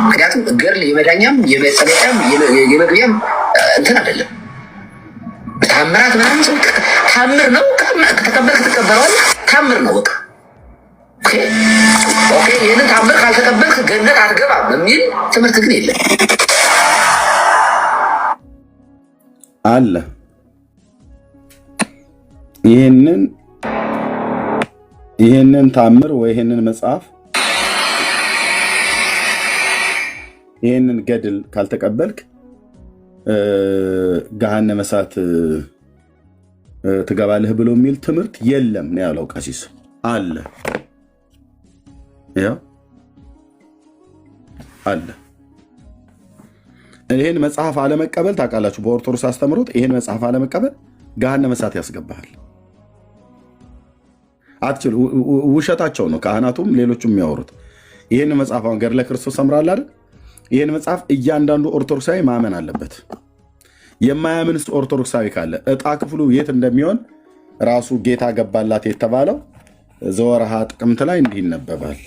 ምክንያቱም ገድል የመዳኛም የመጸለቂያም የመግቢያም እንትን አይደለም። ታምራት ምናምን ሰው ታምር ነው። ከተቀበልክ ትቀበለዋለህ። ታምር ነው በቃ ኦኬ። ይህንን ታምር ካልተቀበልክ ገነት አትገባም የሚል ትምህርት ግን የለም አለ። ይህንን ታምር ወይ ይህንን መጽሐፍ ይህንን ገድል ካልተቀበልክ ገሃነመ እሳት ትገባለህ ብሎ የሚል ትምህርት የለም ነው ያለው ቀሲስ። አለ ያው አለ። ይህን መጽሐፍ አለመቀበል ታውቃላችሁ፣ በኦርቶዶክስ አስተምሮት ይህን መጽሐፍ አለመቀበል ገሃነመ እሳት ያስገባሃል። አትችል። ውሸታቸው ነው ካህናቱም ሌሎቹም የሚያወሩት። ይህን መጽሐፍ አሁን ገድለ ክርስቶስ ሰምራ አለ አይደል? ይህን መጽሐፍ እያንዳንዱ ኦርቶዶክሳዊ ማመን አለበት። የማያምንስ ኦርቶዶክሳዊ ካለ ዕጣ ክፍሉ የት እንደሚሆን ራሱ ጌታ ገባላት የተባለው ዘወርሃ ጥቅምት ላይ እንዲህ ይነበባል።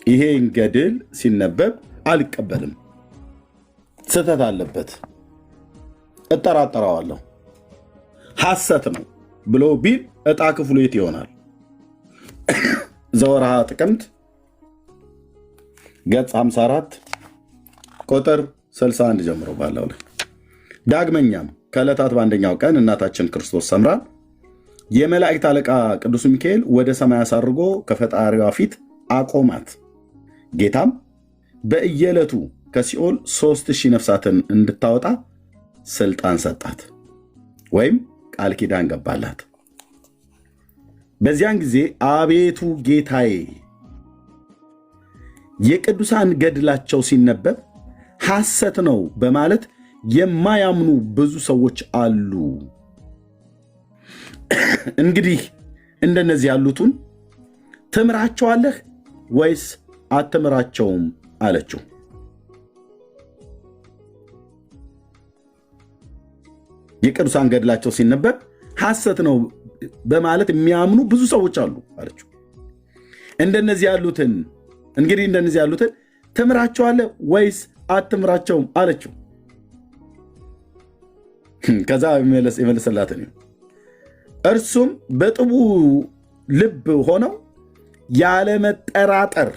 ይሄን ገድል ሲነበብ አልቀበልም፣ ስህተት አለበት፣ እጠራጠረዋለሁ፣ ሐሰት ነው ብሎ ቢል ዕጣ ክፍሉ የት ይሆናል? ዘወርሃ ጥቅምት ገጽ 54 ቁጥር 61 ጀምሮ ባለው ላይ ዳግመኛም ከዕለታት በአንደኛው ቀን እናታችን ክርስቶስ ሰምራን የመላእክት አለቃ ቅዱስ ሚካኤል ወደ ሰማይ አሳርጎ ከፈጣሪዋ ፊት አቆማት። ጌታም በየዕለቱ ከሲኦል 3000 ነፍሳትን እንድታወጣ ስልጣን ሰጣት ወይም ቃል ኪዳን ገባላት። በዚያን ጊዜ አቤቱ ጌታዬ የቅዱሳን ገድላቸው ሲነበብ ሐሰት ነው በማለት የማያምኑ ብዙ ሰዎች አሉ። እንግዲህ እንደነዚህ ያሉትን ትምራቸዋለህ ወይስ አትምራቸውም አለችው። የቅዱሳን ገድላቸው ሲነበብ ሐሰት ነው በማለት የሚያምኑ ብዙ ሰዎች አሉ አለችው። እንደነዚህ ያሉትን ትምራቸዋለህ ወይስ አትምራቸውም አለችው። ከዛ የመለሰላት እርሱም በጥቡ ልብ ሆነው ያለመጠራጠር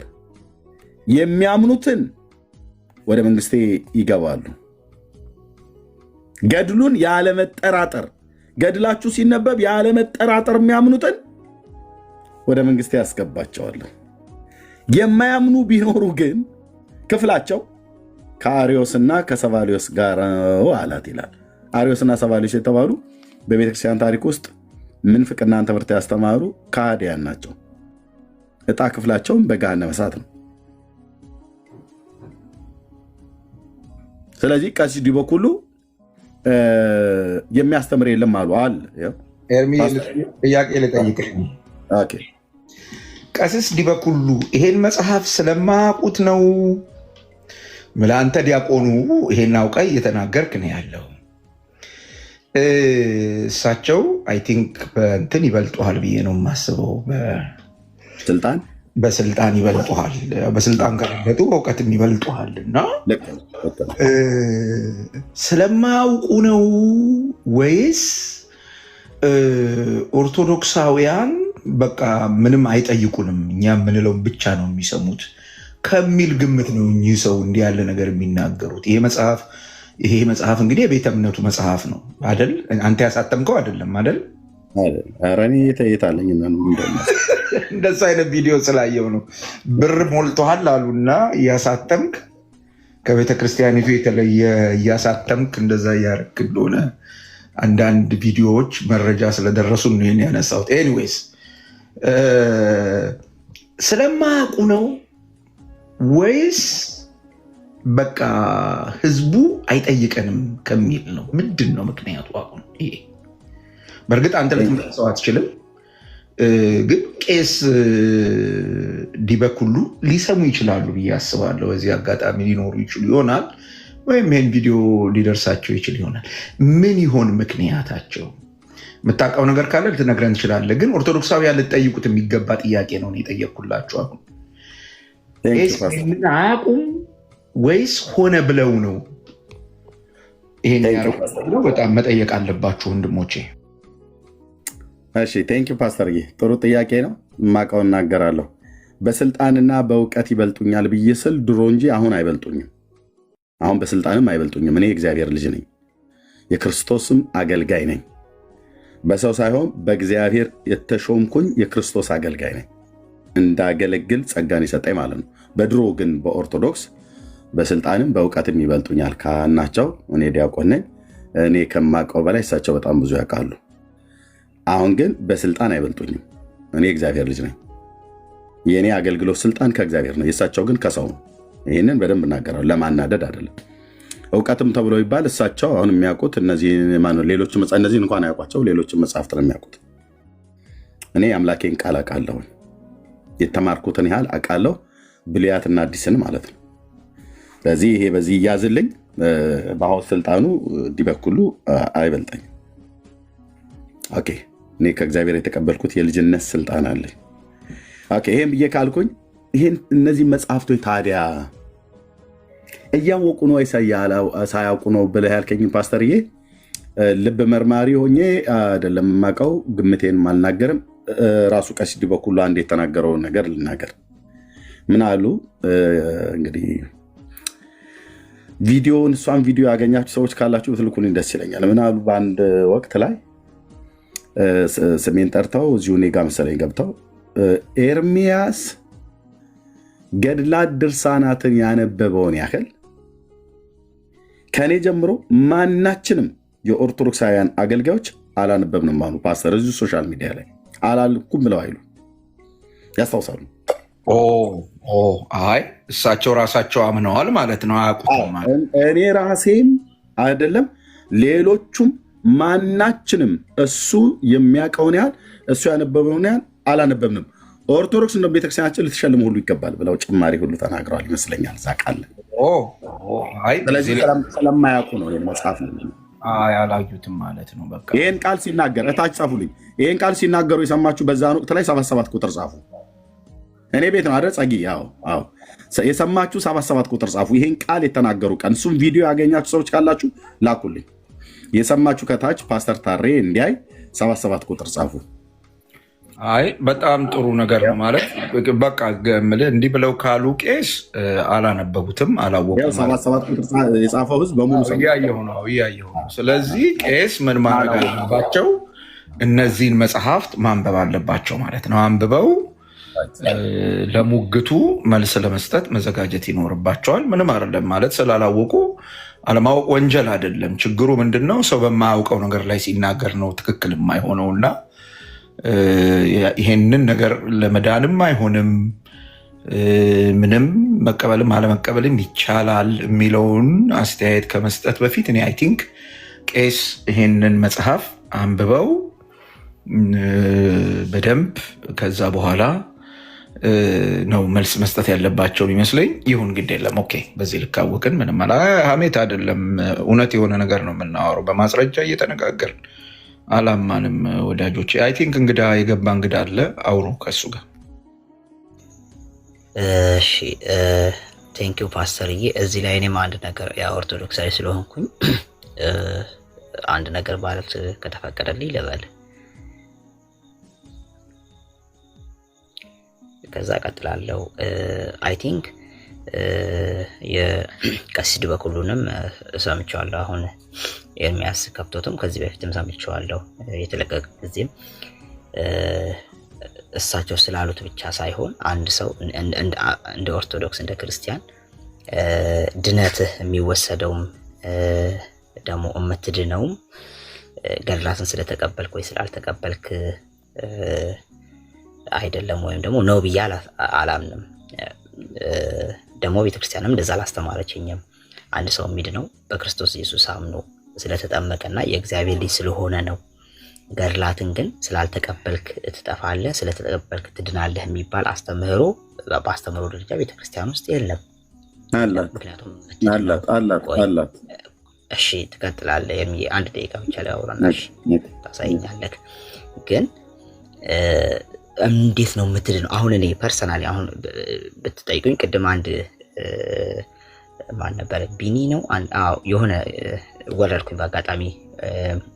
የሚያምኑትን ወደ መንግስቴ ይገባሉ። ገድሉን ያለመጠራጠር፣ ገድላችሁ ሲነበብ ያለመጠራጠር የሚያምኑትን ወደ መንግስቴ ያስገባቸዋለሁ። የማያምኑ ቢኖሩ ግን ክፍላቸው ከአርዮስና ከሰባሊዮስ ጋር አላት ይላል። አርዮስና ሰባሊዮስ የተባሉ በቤተክርስቲያን ታሪክ ውስጥ ምንፍቅናን ትምህርት ያስተማሩ ከሃዲያን ናቸው። ዕጣ ክፍላቸውም በገሃነመ እሳት ነው። ስለዚህ ቀሲስ ዲበኩሉ የሚያስተምር የለም አሉ አለ። ኤርሚ ጥያቄ ልጠይቅህ። ቀሲስ ዲበኩሉ ይሄን መጽሐፍ ስለማያውቁት ነው? ለአንተ ዲያቆኑ ይሄን አውቀህ እየተናገርክ ነው ያለው። እሳቸው አይ ቲንክ በእንትን ይበልጡሃል ብዬ ነው የማስበው። በስልጣን ይበልጡሃል። በስልጣን ከረገጡ በእውቀትም ይበልጡሃል። እና ስለማያውቁ ነው ወይስ ኦርቶዶክሳውያን በቃ ምንም አይጠይቁንም እኛ የምንለውን ብቻ ነው የሚሰሙት ከሚል ግምት ነው እኚህ ሰው እንዲህ ያለ ነገር የሚናገሩት? ይሄ መጽሐፍ እንግዲህ የቤተ እምነቱ መጽሐፍ ነው አይደል? አንተ ያሳተምከው አይደለም አይደል? እንደሱ አይነት ቪዲዮ ስላየው ነው። ብር ሞልቶሃል አሉና እያሳተምክ ከቤተ ክርስቲያኒቱ የተለየ እያሳተምክ እንደዛ እያረክ እንደሆነ አንዳንድ ቪዲዮዎች መረጃ ስለደረሱ ነው ይሄን ያነሳሁት። ኤኒዌይስ ስለማያውቁ ነው ወይስ በቃ ህዝቡ አይጠይቀንም ከሚል ነው? ምንድን ነው ምክንያቱ? አሁን ይሄ በእርግጥ አንተ ልትመልሰው አትችልም፣ ግን ቄስ ዲበኩሉ ሊሰሙ ይችላሉ ብዬ አስባለሁ። በዚህ አጋጣሚ ሊኖሩ ይችሉ ይሆናል፣ ወይም ይህን ቪዲዮ ሊደርሳቸው ይችል ይሆናል። ምን ይሆን ምክንያታቸው? የምታውቀው ነገር ካለ ልትነግረን ትችላለህ። ግን ኦርቶዶክሳውያን ልትጠይቁት የሚገባ ጥያቄ ነው የጠየቅኩላችሁ። አሁን ይህንን አያውቁም ወይስ ሆነ ብለው ነው ይሄን ያደረጉት ብለው በጣም መጠየቅ አለባችሁ ወንድሞቼ። እሺ ቴንኪው ፓስተርዬ፣ ጥሩ ጥያቄ ነው። የማውቀውን እናገራለሁ። በስልጣንና በእውቀት ይበልጡኛል ብዬ ስል ድሮ እንጂ አሁን አይበልጡኝም። አሁን በስልጣንም አይበልጡኝም። እኔ የእግዚአብሔር ልጅ ነኝ፣ የክርስቶስም አገልጋይ ነኝ። በሰው ሳይሆን በእግዚአብሔር የተሾምኩኝ የክርስቶስ አገልጋይ ነኝ። እንዳገለግል ጸጋን ይሰጠኝ ማለት ነው። በድሮ ግን በኦርቶዶክስ በስልጣንም በእውቀትም ይበልጡኛል ካህናቸው። እኔ ዲያቆን ነኝ። እኔ ከማውቀው በላይ እሳቸው በጣም ብዙ ያውቃሉ። አሁን ግን በስልጣን አይበልጡኝም። እኔ እግዚአብሔር ልጅ ነኝ። የእኔ አገልግሎት ስልጣን ከእግዚአብሔር ነው፣ የእሳቸው ግን ከሰው ነው። ይህንን በደንብ እናገራለሁ፣ ለማናደድ አይደለም። እውቀትም ተብሎ ይባል እሳቸው አሁን የሚያውቁት ሌሎች እነዚህ እንኳን አያውቋቸው፣ ሌሎችን መጽሐፍት ነው የሚያውቁት። እኔ አምላኬን ቃል አውቃለሁ፣ የተማርኩትን ያህል አውቃለሁ፣ ብሉያትና አዲስን ማለት ነው። ስለዚህ ይሄ በዚህ እያዝልኝ፣ በአሁን ስልጣኑ እንዲበኩሉ አይበልጠኝም። ኦኬ፣ እኔ ከእግዚአብሔር የተቀበልኩት የልጅነት ስልጣን አለኝ። ኦኬ፣ ይሄን ብዬ ካልኩኝ እነዚህ መጽሐፍቶች ታዲያ እያወቁ ነው ወይ ሳያውቁ ነው ብለህ ያልከኝ ፓስተርዬ፣ ልብ መርማሪ ሆኜ አይደለም የማውቀው፣ ግምቴን አልናገርም። ራሱ ቀሲስ ዲበኩሉ አንድ የተናገረውን ነገር ልናገር። ምን አሉ እንግዲህ እሷን ቪዲዮ ያገኛችሁ ሰዎች ካላችሁ ብትልኩልኝ ደስ ይለኛል። ምን አሉ በአንድ ወቅት ላይ ስሜን ጠርተው እዚሁ እኔ ጋ መሰለኝ ገብተው ኤርሚያስ ገድላት ድርሳናትን ያነበበውን ያህል ከእኔ ጀምሮ ማናችንም የኦርቶዶክሳውያን አገልጋዮች አላነበብንም አሉ ፓስተር። እዚሁ ሶሻል ሚዲያ ላይ አላልኩም ብለው አይሉ ያስታውሳሉ። አይ እሳቸው ራሳቸው አምነዋል ማለት ነው። አያውቁትም። እኔ ራሴም አይደለም ሌሎቹም ማናችንም እሱ የሚያውቀውን ያህል እሱ ያነበበውን ያህል አላነበብንም። ኦርቶዶክስ እንደ ቤተክርስቲያናችን ልትሸልም ሁሉ ይገባል ብለው ጭማሪ ሁሉ ተናግረዋል ይመስለኛል። ዛቃለ ስለዚህ ስለማያውቁ ነው መጽሐፍ ያላዩትም ማለት ነው። በቃ ይህን ቃል ሲናገር እታች ጻፉልኝ። ይህን ቃል ሲናገሩ የሰማችሁ በዛን ወቅት ላይ 77 ቁጥር ጻፉ። እኔ ቤት ነው አይደል? ጸጊ የሰማችሁ 77 ቁጥር ጻፉ። ይህን ቃል የተናገሩ ቀን እሱም ቪዲዮ ያገኛችሁ ሰዎች ካላችሁ ላኩልኝ። የሰማችሁ ከታች ፓስተር ታሬ እንዲያይ 77 ቁጥር ጻፉ። አይ በጣም ጥሩ ነገር ነው ማለት በቃ ገምልህ እንዲህ ብለው ካሉ ቄስ አላነበቡትም፣ አላወቁም። 77 ቁጥር የጻፈው ህዝብ በሙሉ እያየሁ ነው። ስለዚህ ቄስ ምን ማድረግ አለባቸው? እነዚህን መጽሐፍት ማንበብ አለባቸው ማለት ነው። አንብበው ለሙግቱ መልስ ለመስጠት መዘጋጀት ይኖርባቸዋል። ምንም አይደለም ማለት ስላላወቁ አለማወቅ ወንጀል አይደለም። ችግሩ ምንድነው? ሰው በማያውቀው ነገር ላይ ሲናገር ነው ትክክል የማይሆነውና ይሄንን ነገር ለመዳንም አይሆንም፣ ምንም መቀበልም አለመቀበልም ይቻላል የሚለውን አስተያየት ከመስጠት በፊት እኔ አይ ቲንክ ቄስ ይሄንን መጽሐፍ አንብበው በደንብ ከዛ በኋላ ነው መልስ መስጠት ያለባቸው ይመስለኝ። ይሁን ግድ የለም ኦኬ፣ በዚህ ልካወቅን ምንም ሀሜት አይደለም፣ እውነት የሆነ ነገር ነው የምናወራው፣ በማስረጃ እየተነጋገርን አላማንም ወዳጆች። አይ ቲንክ የገባ እንግዳ አለ፣ አውሩ ከሱ ጋር። እሺ ቴንኪው ፓስተርዬ። እዚህ ላይ እኔም አንድ ነገር ኦርቶዶክሳዊ ስለሆንኩኝ አንድ ነገር ማለት ከተፈቀደልኝ ልበል፣ ከዛ ቀጥላለሁ። አይ ቲንክ የቀሲስ ዲበኩሉንም ሰምቼዋለሁ። አሁን ኤርሚያስ ከብቶትም ከዚህ በፊትም ሰምቼዋለሁ። የተለቀቀ ጊዜም እሳቸው ስላሉት ብቻ ሳይሆን አንድ ሰው እንደ ኦርቶዶክስ እንደ ክርስቲያን ድነትህ የሚወሰደውም ደግሞ የምትድነውም ገድላትን ስለተቀበልክ ወይ ስላልተቀበልክ አይደለም፣ ወይም ደግሞ ነው ብዬ አላምንም። ደግሞ ቤተክርስቲያንም እንደዛ አላስተማረችኝም። አንድ ሰው የሚድነው በክርስቶስ ኢየሱስ አምኖ ስለተጠመቀና የእግዚአብሔር ልጅ ስለሆነ ነው። ገድላትን ግን ስላልተቀበልክ ትጠፋለህ፣ ስለተቀበልክ ትድናለህ የሚባል አስተምህሮ በአስተምህሮ ደረጃ ቤተክርስቲያን ውስጥ የለም። ምክንያቱም አላት። እሺ ትቀጥላለህ። አንድ ደቂቃ ብቻ ላይ አውራና ታሳይኛለህ። ግን እንዴት ነው የምትድነው? አሁን እኔ ፐርሰናሊ አሁን ብትጠይቁኝ ቅድም አንድ ማን ነበረ ቢኒ ነው የሆነ ወረድኩኝ በአጋጣሚ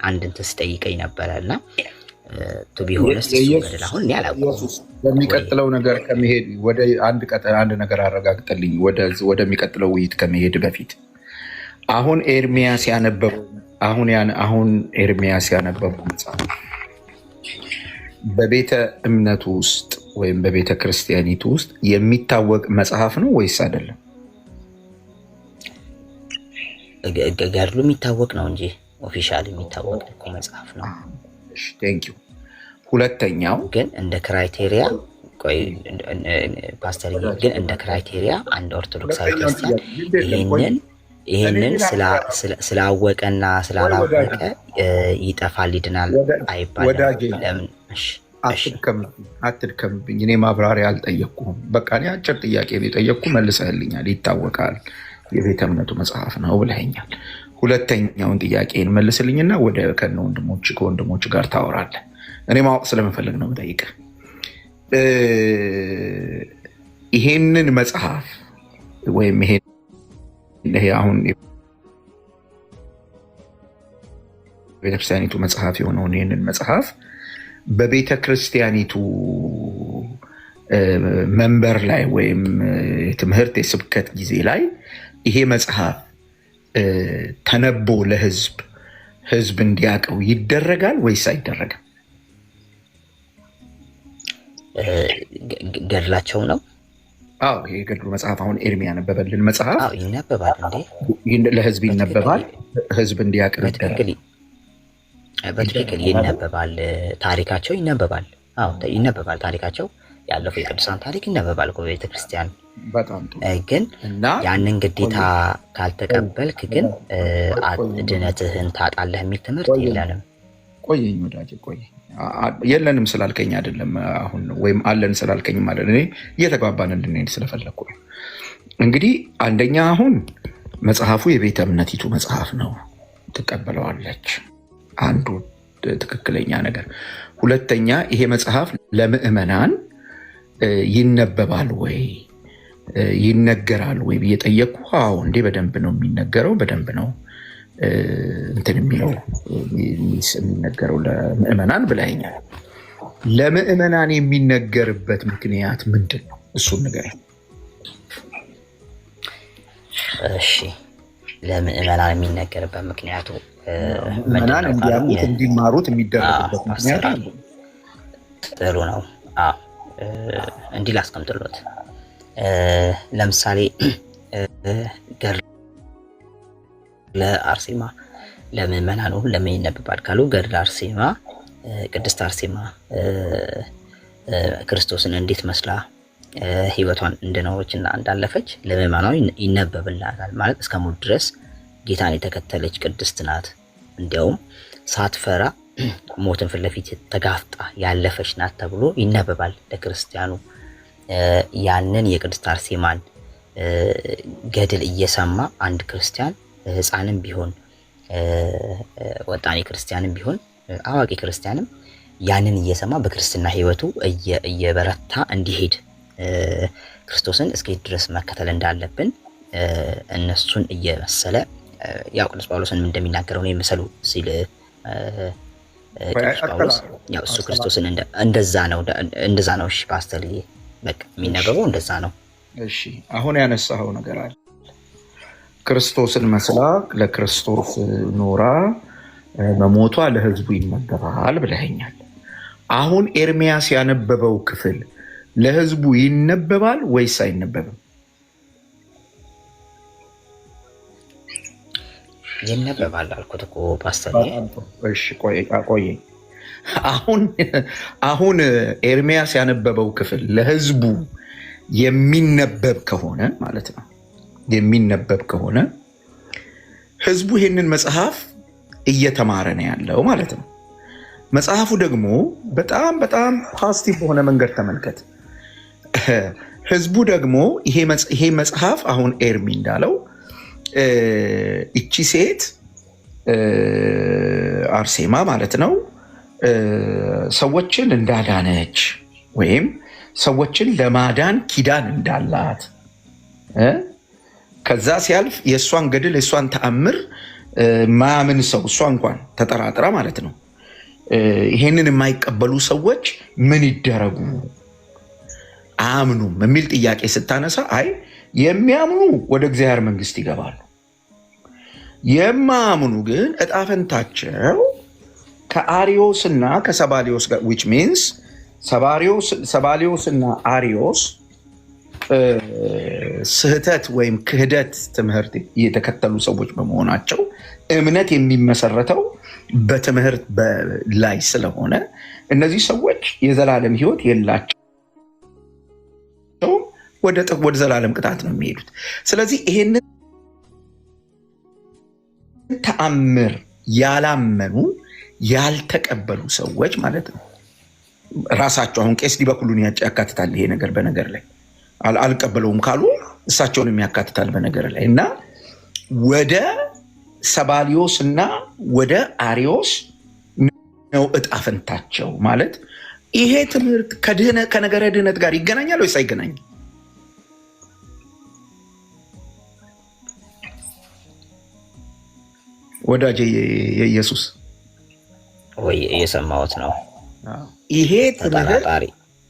አንድ እንትን ስጠይቀኝ ነበረ እና ቱ ቢሆንስ አሁን እኔ አላውቅም። በሚቀጥለው ነገር ከመሄድ ወደ አንድ ነገር አረጋግጠልኝ። ወደሚቀጥለው ውይይት ከመሄድ በፊት አሁን ኤርሚያስ ያነበቡ መጽሐፍ በቤተ እምነቱ ውስጥ ወይም በቤተ ክርስቲያኒቱ ውስጥ የሚታወቅ መጽሐፍ ነው ወይስ አይደለም? ገድሉ የሚታወቅ ነው እንጂ ኦፊሻል የሚታወቅ እኮ መጽሐፍ ነው። ቴንኪው። ሁለተኛው ግን እንደ ክራይቴሪያ ፓስተር ግን እንደ ክራይቴሪያ አንድ ኦርቶዶክሳዊ ክርስቲያን ይህንን ስላወቀና ስላላወቀ ይጠፋል ይድናል አይባልም። ለምን? አትድከምብኝ። እኔ ማብራሪያ አልጠየቅኩም። በቃ እኔ አጭር ጥያቄ የጠየቅኩ መልሰህልኛል። ይታወቃል የቤተ እምነቱ መጽሐፍ ነው ብለኸኛል። ሁለተኛውን ጥያቄን መልስልኝና ከወንድሞች ጋር ታወራለህ። እኔ ማወቅ ስለምፈልግ ነው የምጠይቅህ። ይሄንን መጽሐፍ ወይም ይሄ አሁን ቤተክርስቲያኒቱ መጽሐፍ የሆነውን ይህንን መጽሐፍ በቤተ ክርስቲያኒቱ መንበር ላይ ወይም የትምህርት የስብከት ጊዜ ላይ ይሄ መጽሐፍ ተነቦ ለህዝብ እንዲያውቀው ይደረጋል ወይስ አይደረግም? ገድላቸው ነው። አዎ ይሄ ገድሉ መጽሐፍ አሁን ኤርሚ ያነበበልን መጽሐፍ ይነበባል እንዴ? ለህዝብ ይነበባል፣ ህዝብ እንዲያውቅ ይደረጋል። በትክክል ይነበባል። ታሪካቸው ይነበባል። አዎ ይነበባል። ታሪካቸው ያለፈው የቅዱሳን ታሪክ ይነበባል እኮ በቤተክርስቲያን። ግን ያንን ግዴታ ካልተቀበልክ ግን ድነትህን ታጣለህ የሚል ትምህርት የለንም። ቆየኝ ወዳጅ ቆየኝ። የለንም ስላልከኝ አይደለም አሁን ወይም አለን ስላልከኝ ማለት እኔ እየተግባባን እንድንሄድ ስለፈለግኩ ነው። እንግዲህ አንደኛ አሁን መጽሐፉ የቤተ እምነቲቱ መጽሐፍ ነው፣ ትቀበለዋለች። አንዱ ትክክለኛ ነገር። ሁለተኛ ይሄ መጽሐፍ ለምዕመናን ይነበባል ወይ ይነገራል ወይ ብዬ ጠየቅኩ። አዎ እንዴ በደንብ ነው የሚነገረው፣ በደንብ ነው እንትን የሚነገረው ለምዕመናን ብለኸኛል። ለምዕመናን የሚነገርበት ምክንያት ምንድን ነው? እሱን ንገረኝ። እሺ ለምዕመናን የሚነገርበት ምክንያቱ ምዕመናን እንዲያውቁት እንዲማሩት የሚደረግበት ምክንያት አለ። ጥሩ ነው። እንዲህ ላስቀምጥሎት። ለምሳሌ ለአርሴማ ለምዕመናኑ ለምን ይነበባል ካሉ ገድለ አርሴማ ቅድስት አርሴማ ክርስቶስን እንዴት መስላ ሕይወቷን እንደኖረችና እንዳለፈች ለምዕመናኑ ይነበብላታል። ማለት እስከ ሞት ድረስ ጌታን የተከተለች ቅድስት ናት። እንዲያውም ሳትፈራ ሞትን ፊት ለፊት ተጋፍጣ ያለፈች ናት ተብሎ ይነበባል ለክርስቲያኑ። ያንን የቅድስት አርሴማን ገድል እየሰማ አንድ ክርስቲያን ሕፃንም ቢሆን ወጣኔ ክርስቲያንም ቢሆን አዋቂ ክርስቲያንም ያንን እየሰማ በክርስትና ሕይወቱ እየበረታ እንዲሄድ ክርስቶስን እስከሄድ ድረስ መከተል እንዳለብን እነሱን እየመሰለ ያው ቅዱስ ጳውሎስን እንደሚናገረው ነው የመሰሉ ሲል ቅዱስ ጳውሎስ ያው እሱ ክርስቶስን እንደዛ ነው። እሺ ፓስተር በቃ የሚነበበው እንደዛ ነው። እሺ አሁን ያነሳኸው ነገር አለ። ክርስቶስን መስላ ለክርስቶስ ኖራ መሞቷ ለህዝቡ ይነበባል ብለኸኛል። አሁን ኤርሚያስ ያነበበው ክፍል ለህዝቡ ይነበባል ወይስ አይነበብም? ይነበባል አልኩት እኮ ፓስተር። እሺ ቆይ አሁን ኤርሚያስ ያነበበው ክፍል ለህዝቡ የሚነበብ ከሆነ ማለት ነው የሚነበብ ከሆነ ህዝቡ ይህንን መጽሐፍ እየተማረ ነው ያለው ማለት ነው። መጽሐፉ ደግሞ በጣም በጣም ፖዚቲቭ በሆነ መንገድ ተመልከት። ህዝቡ ደግሞ ይሄ መጽሐፍ አሁን ኤርሚ እንዳለው እቺ ሴት አርሴማ ማለት ነው ሰዎችን እንዳዳነች ወይም ሰዎችን ለማዳን ኪዳን እንዳላት ከዛ ሲያልፍ የእሷን ገድል የእሷን ተአምር ማያምን ሰው እሷ እንኳን ተጠራጥራ ማለት ነው ይሄንን የማይቀበሉ ሰዎች ምን ይደረጉ አያምኑም የሚል ጥያቄ ስታነሳ አይ የሚያምኑ ወደ እግዚአብሔር መንግስት ይገባሉ፣ የማያምኑ ግን እጣ ፈንታቸው ከአሪዮስና ከሰባሊዮስ ጋር which means ሰባሊዮስና አሪዮስ ስህተት ወይም ክህደት ትምህርት የተከተሉ ሰዎች በመሆናቸው እምነት የሚመሰረተው በትምህርት ላይ ስለሆነ እነዚህ ሰዎች የዘላለም ሕይወት የላቸው ወደ ዘላለም ቅጣት ነው የሚሄዱት። ስለዚህ ይሄንን ተአምር ያላመኑ ያልተቀበሉ ሰዎች ማለት ነው ራሳቸው አሁን ቄስ ዲበኩሉን ያካትታል ይሄ ነገር በነገር ላይ አልቀበለውም ካሉ እሳቸውንም ያካትታል በነገር ላይ እና ወደ ሰባሊዮስ እና ወደ አሪዮስ ነው እጣ ፈንታቸው ማለት ይሄ ትምህርት ከነገረ ድህነት ጋር ይገናኛል ወይስ አይገናኝም? ወዳጄ የኢየሱስ ወይ እየሰማሁት ነው። ይሄ ትምህርት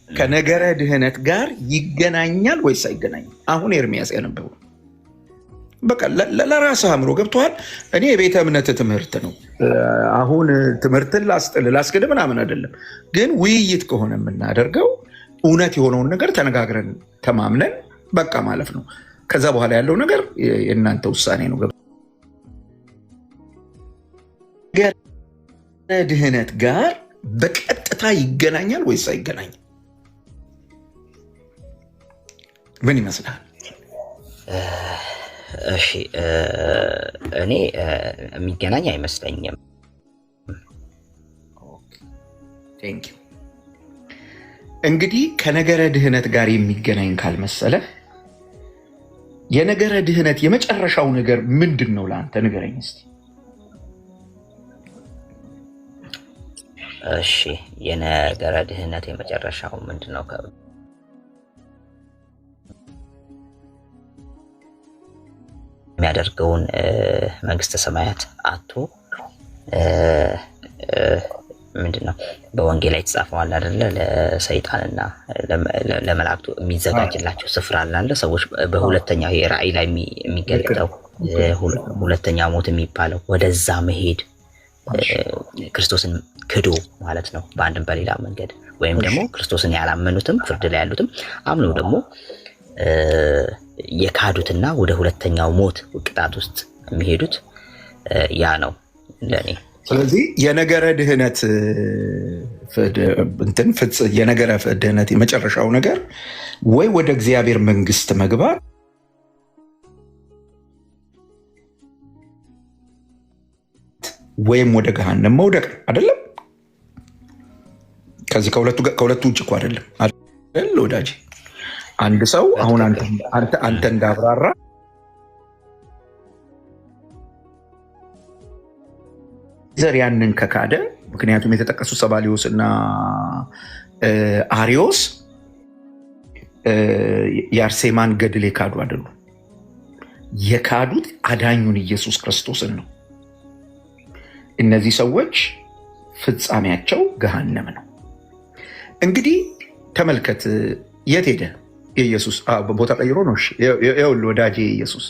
ከነገረ ድህነት ጋር ይገናኛል ወይስ አይገናኝም? አሁን ኤርሚያስ ያነበው በቃ ለራስህ አእምሮ ገብቶሃል። እኔ የቤተ እምነት ትምህርት ነው አሁን ትምህርትን ላስክድ ምናምን አይደለም፣ ግን ውይይት ከሆነ የምናደርገው እውነት የሆነውን ነገር ተነጋግረን ተማምነን በቃ ማለፍ ነው። ከዛ በኋላ ያለው ነገር የእናንተ ውሳኔ ነው። ድህነት ጋር በቀጥታ ይገናኛል ወይስ አይገናኝም? ምን ይመስላል? እሺ እኔ የሚገናኝ አይመስለኝም። እንግዲህ ከነገረ ድህነት ጋር የሚገናኝ ካልመሰለ የነገረ ድህነት የመጨረሻው ነገር ምንድን ነው ለአንተ ንገረኝ እስቲ። እሺ የነገረ ድህነት የመጨረሻው ምንድን ነው? የሚያደርገውን መንግስተ ሰማያት አቶ ምንድን ነው በወንጌል ላይ የተጻፈዋል አይደለ? ለሰይጣንና ለመላእክቱ የሚዘጋጅላቸው ስፍራ አለ። ሰዎች በሁለተኛው የራእይ ላይ የሚገለጠው ሁለተኛ ሞት የሚባለው ወደዛ መሄድ ክርስቶስን ክዶ ማለት ነው በአንድም በሌላ መንገድ፣ ወይም ደግሞ ክርስቶስን ያላመኑትም ፍርድ ላይ ያሉትም አምነው ደግሞ የካዱትና ወደ ሁለተኛው ሞት ቅጣት ውስጥ የሚሄዱት ያ ነው ለኔ። ስለዚህ የነገረ ድህነት የነገረ ድህነት የመጨረሻው ነገር ወይ ወደ እግዚአብሔር መንግስት መግባት ወይም ወደ ገሃነም መውደቅ አይደለም። ከዚህ ከሁለቱ ውጭ እኮ አይደለም አይደል ወዳጅ? አንድ ሰው አሁን አንተ እንዳብራራ ዘር ያንን ከካደ፣ ምክንያቱም የተጠቀሱ ሰባሊዮስ እና አሪዮስ የአርሴማን ገድል የካዱ አይደሉም። የካዱት አዳኙን ኢየሱስ ክርስቶስን ነው። እነዚህ ሰዎች ፍጻሜያቸው ገሃነም ነው። እንግዲህ ተመልከት፣ የት ሄደ የኢየሱስ ቦታ ቀይሮ ነው። ይኸውልህ ወዳጄ ኢየሱስ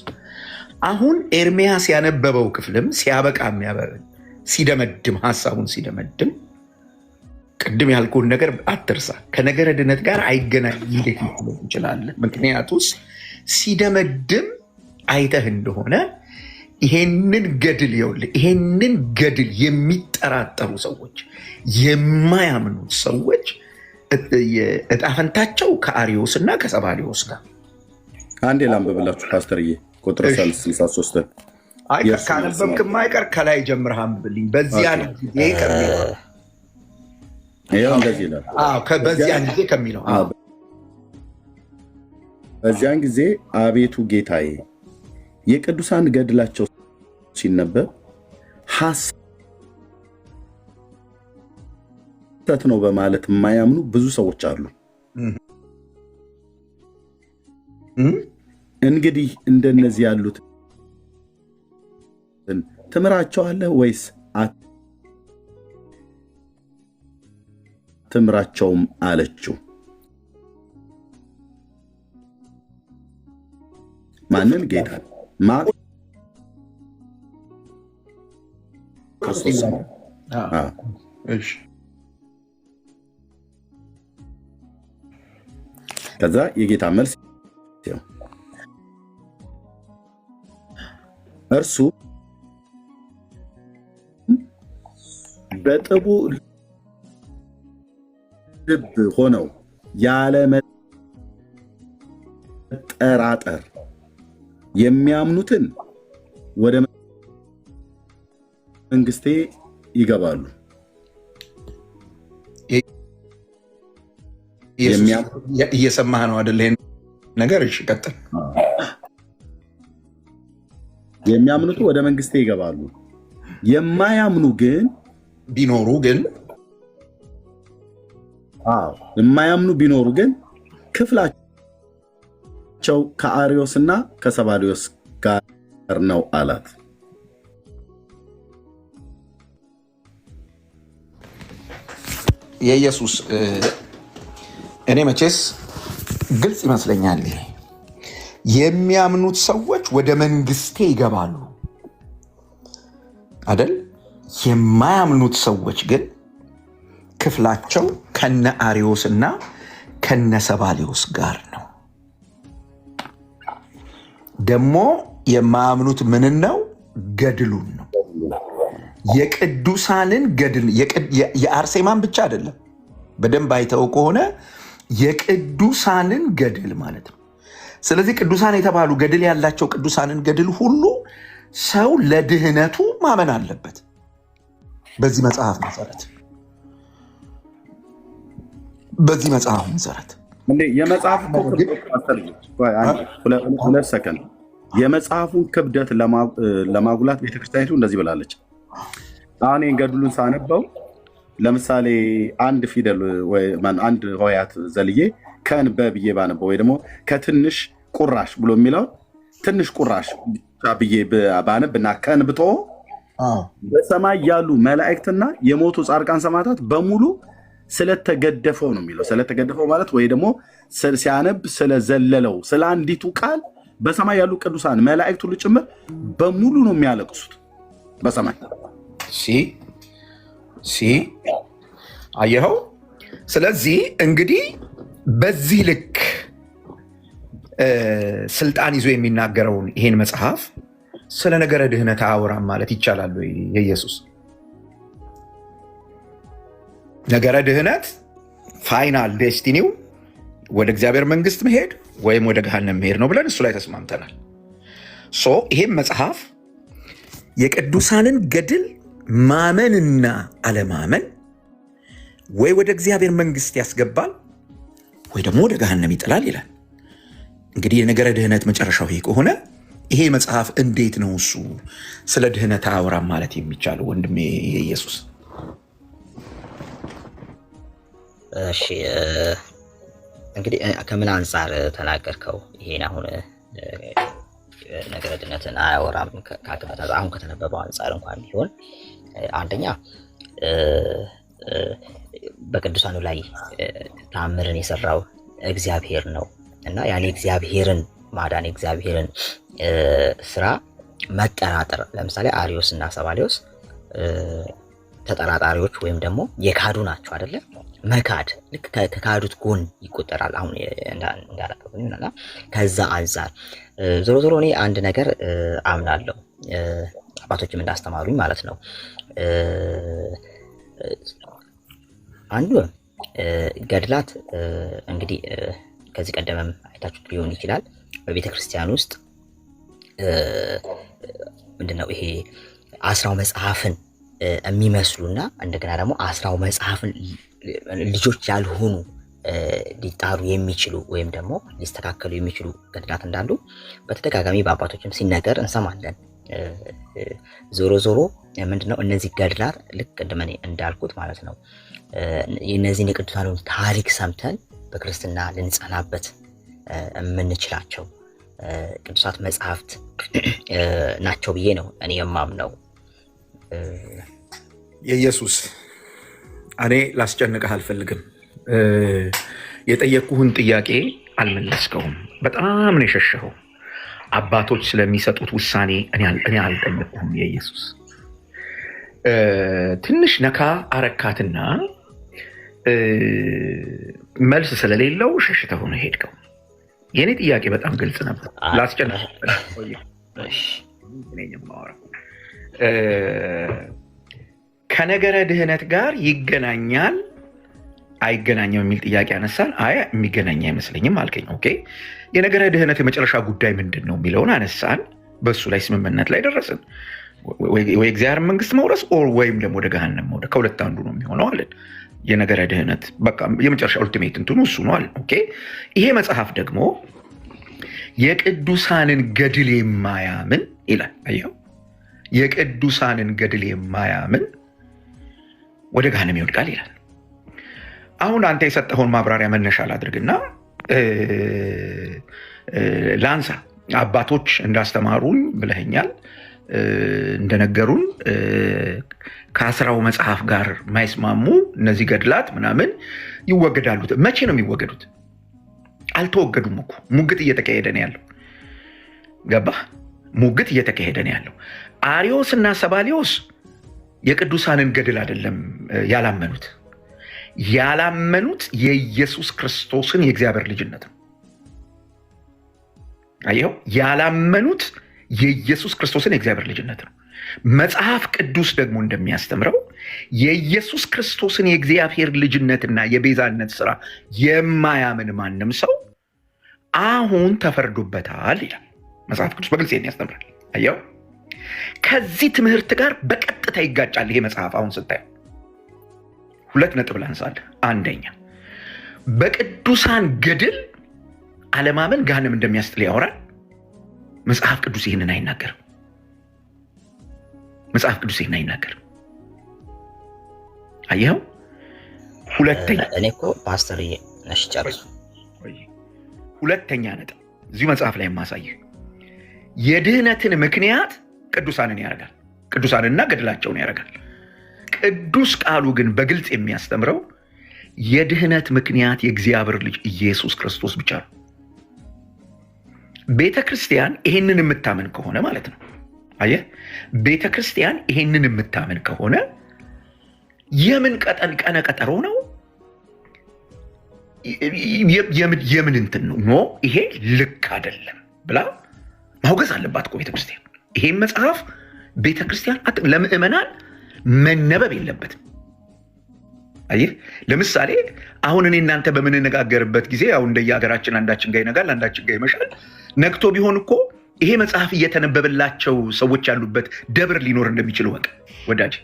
አሁን ኤርሚያስ ያነበበው ክፍልም ሲያበቃ ሲደመድም ሀሳቡን ሲደመድም ቅድም ያልኩህን ነገር አትርሳ። ከነገረ ድነት ጋር አይገናኝ እንዴት ሊሆን ይችላል? ምክንያቱስ ሲደመድም አይተህ እንደሆነ ይሄንን ገድል የሚጠራጠሩ ሰዎች፣ የማያምኑት ሰዎች እጣፈንታቸው ከአሪዮስ እና ከሰባሊዮስ ጋር። አንዴ ላንብብላችሁ ፓስተርዬ፣ ቁጥር 63 ካነበብክማ አይቀር ከላይ ጀምረህ አንብብልኝ። በዚያን ጊዜ ከሚለው በዚያን ጊዜ አቤቱ ጌታዬ የቅዱሳን ገድላቸው ሲነበብ ሐሰት ነው በማለት የማያምኑ ብዙ ሰዎች አሉ። እንግዲህ እንደነዚህ ያሉት ትምራቸዋለህ ወይስ አትምራቸውም አለችው። ማንን? ጌታ ክርስቶስ። ከዛ የጌታ መልስ እርሱ በጥቡ ልብ ሆነው ያለ መጠራጠር የሚያምኑትን ወደ መንግስቴ ይገባሉ። እየሰማህ ነው አይደል? ይሄን ነገር እሺ፣ ቀጥል። የሚያምኑት ወደ መንግስቴ ይገባሉ፣ የማያምኑ ግን ቢኖሩ ግን የማያምኑ ቢኖሩ ግን ክፍላቸው ከአርዮስና ከሰባልዮስ ጋር ነው አላት። የኢየሱስ እኔ መቼስ ግልጽ ይመስለኛል። የሚያምኑት ሰዎች ወደ መንግስቴ ይገባሉ አይደል? የማያምኑት ሰዎች ግን ክፍላቸው ከነ አርዮስና ከነ ሰባልዮስ ጋር ነው። ደግሞ የማያምኑት ምንን ነው? ገድሉን ነው። የቅዱሳንን ገድል የአርሴማን ብቻ አይደለም። በደንብ አይተው ከሆነ የቅዱሳንን ገድል ማለት ነው። ስለዚህ ቅዱሳን የተባሉ ገድል ያላቸው ቅዱሳንን ገድል ሁሉ ሰው ለድህነቱ ማመን አለበት። በዚህ መጽሐፍ መሰረት የመጽሐፉን ክብደት ለማጉላት ቤተክርስቲያኒቱ እንደዚህ ብላለች። አሁን ገድሉን ሳነበው ለምሳሌ አንድ ፊደል አንድ ሆሄያት ዘልዬ ከን በብዬ ባነበው ወይ ደግሞ ከትንሽ ቁራሽ ብሎ የሚለው ትንሽ ቁራሽ ብዬ ባነብና ከን ብቶ በሰማይ ያሉ መላእክትና የሞቱ ጻድቃን ሰማዕታት በሙሉ ስለተገደፈው ነው የሚለው። ስለተገደፈው ማለት ወይ ደግሞ ሲያነብ ስለዘለለው ስለ አንዲቱ ቃል በሰማይ ያሉ ቅዱሳን መላእክት ሁሉ ጭምር በሙሉ ነው የሚያለቅሱት በሰማይ። አየኸው? ስለዚህ እንግዲህ በዚህ ልክ ስልጣን ይዞ የሚናገረውን ይሄን መጽሐፍ ስለ ነገረ ድህነት አያወራም ማለት ይቻላል ወይ? የኢየሱስ ነገረ ድህነት ፋይናል ዴስቲኒው ወደ እግዚአብሔር መንግስት መሄድ ወይም ወደ ገሃነም መሄድ ነው ብለን እሱ ላይ ተስማምተናል። ይሄም መጽሐፍ የቅዱሳንን ገድል ማመንና አለማመን ወይ ወደ እግዚአብሔር መንግስት ያስገባል ወይ ደግሞ ወደ ገሃነም ይጥላል ይላል። እንግዲህ የነገረ ድህነት መጨረሻው ይሄ ከሆነ ይሄ መጽሐፍ እንዴት ነው እሱ ስለ ድህነት አያወራም ማለት የሚቻለው? ወንድሜ የኢየሱስ እሺ፣ እንግዲህ ከምን አንጻር ተናገርከው? ይሄን አሁን ነገረ ድህነትን አያወራም አሁን ከተነበበው አንጻር እንኳን ቢሆን አንደኛ በቅዱሳኑ ላይ ተአምርን የሰራው እግዚአብሔር ነው እና ያን እግዚአብሔርን ማዳን እግዚአብሔርን ስራ መጠራጠር፣ ለምሳሌ አርዮስ እና ሰባልዮስ ተጠራጣሪዎች ወይም ደግሞ የካዱ ናቸው አይደለ? መካድ ልክ ከካዱት ጎን ይቆጠራል። አሁን እንዳላቀቁኝና ከዛ አንጻር ዞሮ ዞሮ እኔ አንድ ነገር አምናለሁ፣ አባቶችም እንዳስተማሩኝ ማለት ነው። አንዱ ገድላት እንግዲህ ከዚህ ቀደምም አይታችሁት ሊሆን ይችላል። በቤተ ክርስቲያን ውስጥ ምንድነው ይሄ አስራው መጽሐፍን የሚመስሉና እንደገና ደግሞ አስራው መጽሐፍን ልጆች ያልሆኑ ሊጣሩ የሚችሉ ወይም ደግሞ ሊስተካከሉ የሚችሉ ገድላት እንዳሉ በተደጋጋሚ በአባቶችም ሲነገር እንሰማለን። ዞሮ ዞሮ ምንድነው እነዚህ ገድላት ልክ ቅድም እኔ እንዳልኩት ማለት ነው እነዚህን የቅዱሳኑን ታሪክ ሰምተን በክርስትና ልንጸናበት የምንችላቸው ቅዱሳት መጽሐፍት ናቸው ብዬ ነው እኔ የማምነው። የኢየሱስ እኔ ላስጨንቅህ አልፈልግም። የጠየቅኩህን ጥያቄ አልመለስከውም። በጣም ነው የሸሸኸው። አባቶች ስለሚሰጡት ውሳኔ እኔ አልጠየቅኩህም። የኢየሱስ ትንሽ ነካ አረካትና መልስ ስለሌለው ሸሽተህ ነው ሄድከው። የእኔ ጥያቄ በጣም ግልጽ ነበር። ላስጨንቅህ ከነገረ ድህነት ጋር ይገናኛል አይገናኝም የሚል ጥያቄ አነሳን። አይ የሚገናኝ አይመስለኝም አልከኝ። ኦኬ የነገረ ድህነት የመጨረሻ ጉዳይ ምንድን ነው የሚለውን አነሳን። በሱ ላይ ስምምነት ላይ ደረስን። ወይ እግዚአብሔር መንግስት መውረስ ወይም ደግሞ ወደ ገሃነም መውረድ፣ ከሁለት አንዱ ነው የሚሆነው አለን። የነገረ ድህነት በቃ የመጨረሻ ኡልቲሜት እንትኑ እሱ ነው አለን። ኦኬ ይሄ መጽሐፍ ደግሞ የቅዱሳንን ገድል የማያምን ይላል። አየው፣ የቅዱሳንን ገድል የማያምን ወደ ገሃነም ይወድቃል ይላል። አሁን አንተ የሰጠኸውን ማብራሪያ መነሻ ላድርግና ላንሳ። አባቶች እንዳስተማሩን ብለኸኛል፣ እንደነገሩን ከአስራው መጽሐፍ ጋር ማይስማሙ እነዚህ ገድላት ምናምን ይወገዳሉ። መቼ ነው የሚወገዱት? አልተወገዱም እኮ። ሙግት እየተካሄደ ነው ያለው። ገባህ? ሙግት እየተካሄደ ነው ያለው። አሪዮስ እና ሰባሊዮስ የቅዱሳንን ገድል አይደለም ያላመኑት የኢየሱስ ክርስቶስን የእግዚአብሔር ልጅነት ነው። አየው፣ ያላመኑት የኢየሱስ ክርስቶስን የእግዚአብሔር ልጅነት ነው። መጽሐፍ ቅዱስ ደግሞ እንደሚያስተምረው የኢየሱስ ክርስቶስን የእግዚአብሔር ልጅነትና የቤዛነት ስራ የማያምን ማንም ሰው አሁን ተፈርዶበታል ይላል መጽሐፍ ቅዱስ በግልጽ ያስተምራል። አየው፣ ከዚህ ትምህርት ጋር በቀጥታ ይጋጫል ይሄ መጽሐፍ። አሁን ስታየው ሁለት ነጥብ ላንሳልህ። አንደኛ፣ በቅዱሳን ገድል አለማመን ገሃነም እንደሚያስጥል ያወራል። መጽሐፍ ቅዱስ ይህንን አይናገርም። መጽሐፍ ቅዱስ ይህን አይናገርም። አየኸው? ሁለተኛ፣ እኔ እኮ ፓስተር ነሽ ጨርሱ። ሁለተኛ ነጥብ እዚሁ መጽሐፍ ላይ የማሳይህ የድህነትን ምክንያት ቅዱሳንን ያደርጋል። ቅዱሳንና ገድላቸውን ያደርጋል። ቅዱስ ቃሉ ግን በግልጽ የሚያስተምረው የድህነት ምክንያት የእግዚአብሔር ልጅ ኢየሱስ ክርስቶስ ብቻ ነው። ቤተ ክርስቲያን ይሄንን የምታምን ከሆነ ማለት ነው። አየህ፣ ቤተ ክርስቲያን ይሄንን የምታምን ከሆነ የምን ቀነ ቀጠሮ ነው? የምን እንትን ነው? ኖ ይሄ ልክ አይደለም ብላ ማውገዝ አለባት እኮ ቤተ ክርስቲያን። ይሄን መጽሐፍ ቤተ ክርስቲያን ለምእመናን መነበብ የለበትም። አየህ፣ ለምሳሌ አሁን እኔ እናንተ በምንነጋገርበት ጊዜ አሁን እንደየሀገራችን አንዳችን ጋር ይነጋል፣ አንዳችን ጋር ይመሻል። ነግቶ ቢሆን እኮ ይሄ መጽሐፍ እየተነበበላቸው ሰዎች ያሉበት ደብር ሊኖር እንደሚችል ወቅ ወዳጅ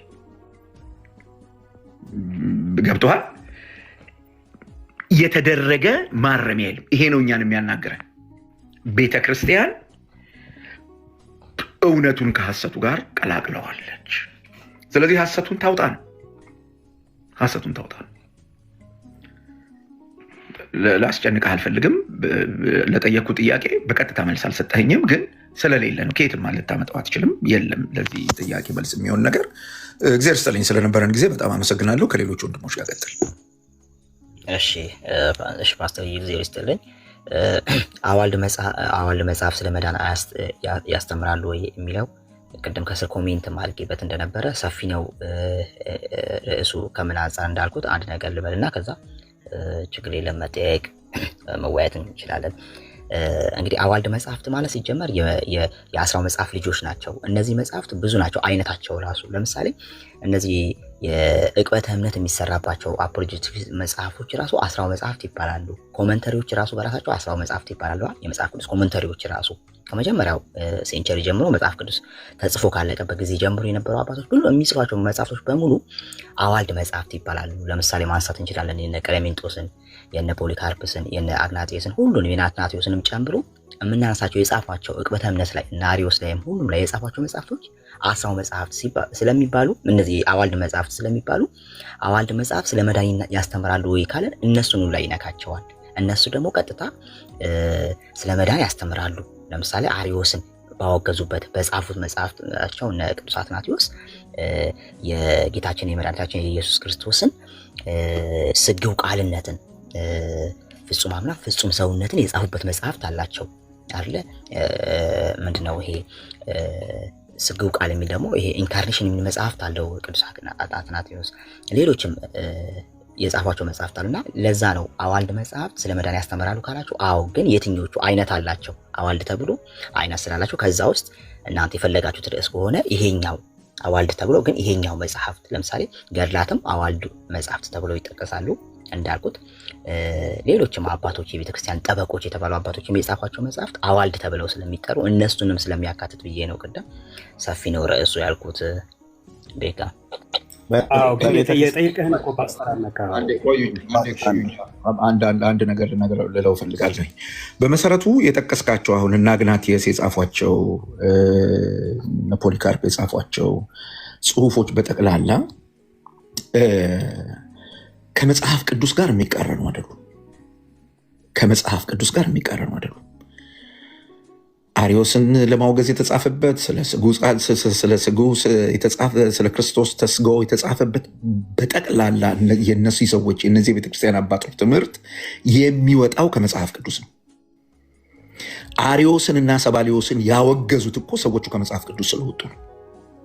ገብቶሃል? የተደረገ ማረሚያ የለም። ይሄ ነው እኛን የሚያናገረን። ቤተ ክርስቲያን እውነቱን ከሐሰቱ ጋር ቀላቅለዋለች። ስለዚህ ሐሰቱን ታውጣ ነው። ላስጨንቅህ አልፈልግም። ለጠየቅኩ ጥያቄ በቀጥታ መልስ አልሰጠኸኝም፣ ግን ስለሌለ ነው። ከየትም ልታመጣው አትችልም። የለም ለዚህ ጥያቄ መልስ የሚሆን ነገር። እግዚአብሔር ይስጥልኝ ስለነበረን ጊዜ በጣም አመሰግናለሁ። ከሌሎች ወንድሞች ጋር ቀጥል። እሺ ፓስተር እግዚአብሔር ይስጥልኝ። አዋልድ መጽሐፍ ስለ መዳን ያስተምራሉ ወይ የሚለው ቅድም ከስር ኮሜንት ማድረግበት እንደነበረ ሰፊ ነው ርዕሱ። ከምን አንጻር እንዳልኩት አንድ ነገር ልበልና ከዛ ችግር የለም መጠየቅ መወያየት እንችላለን። እንግዲህ አዋልድ መጽሐፍት ማለት ሲጀመር የአስራው መጽሐፍ ልጆች ናቸው። እነዚህ መጽሐፍት ብዙ ናቸው አይነታቸው ራሱ። ለምሳሌ እነዚህ የዕቅበተ እምነት የሚሰራባቸው አፖሎጂቲክስ መጽሐፎች ራሱ አስራው መጽሐፍት ይባላሉ። ኮመንተሪዎች ራሱ በራሳቸው 10 መጽሐፍት ይባላሉ። የመጽሐፍ ቅዱስ ኮመንተሪዎች ራሱ ከመጀመሪያው ሴንቸሪ ጀምሮ መጽሐፍ ቅዱስ ተጽፎ ካለቀበት ጊዜ ጀምሮ የነበሩ አባቶች ሁሉ የሚጽፏቸው መጽሐፍቶች በሙሉ አዋልድ መጽሐፍት ይባላሉ። ለምሳሌ ማንሳት እንችላለን የነ ቀሌሜንጦስን፣ የነ ፖሊካርፕስን፣ የነ አግናጤስን ሁሉንም የአትናቴዎስንም ጨምሮ የምናነሳቸው የጻፏቸው ዕቅበተ እምነት ላይ እና አሪዮስ ላይም ሁሉም ላይ የጻፏቸው መጽሐፍቶች 10 መጽሐፍት ስለሚባሉ እነዚህ አዋልድ መጽሐፍት ስለሚባሉ አዋልድ መጽሐፍ ስለ መዳን ያስተምራሉ ወይ ካለን እነሱን ላይ ይነካቸዋል። እነሱ ደግሞ ቀጥታ ስለ መዳን ያስተምራሉ። ለምሳሌ አሪዮስን ባወገዙበት በጻፉት መጽሐፍታቸው እነ ቅዱስ አትናቴዎስ የጌታችን የመድኃኒታችን የኢየሱስ ክርስቶስን ስግው ቃልነትን ፍጹም አምላክ ፍጹም ሰውነትን የጻፉበት መጽሐፍት አላቸው አይደለ? ምንድነው ይሄ ስግው ቃል የሚል ደግሞ ይሄ ኢንካርኔሽን የሚል መጽሐፍት አለው ቅዱስ አትናቴዎስ። ሌሎችም የጻፏቸው መጽሐፍት አሉና ለዛ ነው አዋልድ መጽሐፍት ስለ መዳን ያስተምራሉ ካላችሁ፣ አዎ ግን የትኞቹ አይነት አላቸው? አዋልድ ተብሎ አይነት ስላላቸው ከዛ ውስጥ እናንተ የፈለጋችሁት ርዕስ ከሆነ ይሄኛው አዋልድ ተብሎ ግን ይሄኛው መጽሐፍት ለምሳሌ ገድላትም አዋልድ መጽሐፍት ተብለው ይጠቀሳሉ። እንዳልኩት ሌሎችም አባቶች የቤተክርስቲያን ጠበቆች የተባሉ አባቶችም የጻፏቸው መጽሐፍት አዋልድ ተብለው ስለሚጠሩ እነሱንም ስለሚያካትት ብዬ ነው ቅድም ሰፊ ነው ርዕሱ ያልኩት። ቤካ የጠየቀህን እኮ ፓስተር አንድ ነገር ልለው ፈልጋለሁ። በመሰረቱ የጠቀስካቸው አሁን እና አግናቲየስ የጻፏቸው ፖሊካርፕ የጻፏቸው ጽሁፎች በጠቅላላ ከመጽሐፍ ቅዱስ ጋር የሚቃረኑ አይደሉም። ከመጽሐፍ ቅዱስ ጋር የሚቃረኑ አይደሉም። አሪዮስን ለማውገዝ የተጻፈበት ስለ ስግው የተጻፈ ስለ ክርስቶስ ተስጎ የተጻፈበት በጠቅላላ የነሱ ሰዎች የነዚህ ቤተክርስቲያን አባቶች ትምህርት የሚወጣው ከመጽሐፍ ቅዱስ ነው። አሪዮስንና ሰባሊዮስን ያወገዙት እኮ ሰዎቹ ከመጽሐፍ ቅዱስ ስለወጡ ነው።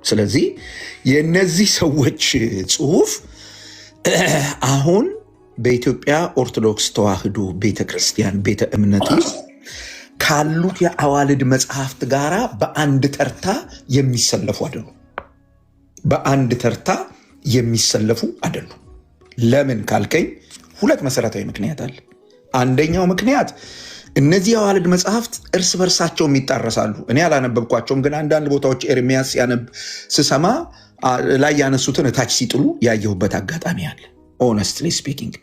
ስለዚህ የነዚህ ሰዎች ጽሁፍ አሁን በኢትዮጵያ ኦርቶዶክስ ተዋሕዶ ቤተክርስቲያን ቤተ እምነት ውስጥ ካሉት የአዋልድ መጽሐፍት ጋራ በአንድ ተርታ የሚሰለፉ አይደሉም። በአንድ ተርታ የሚሰለፉ አይደሉም። ለምን ካልከኝ ሁለት መሰረታዊ ምክንያት አለ። አንደኛው ምክንያት እነዚህ የአዋልድ መጽሐፍት እርስ በርሳቸው የሚጣረሳሉ። እኔ አላነበብኳቸውም፣ ግን አንዳንድ ቦታዎች ኤርሚያስ ያነብ ስሰማ ላይ ያነሱትን እታች ሲጥሉ ያየሁበት አጋጣሚ አለ። ሆነስትሊ ስፒኪንግ።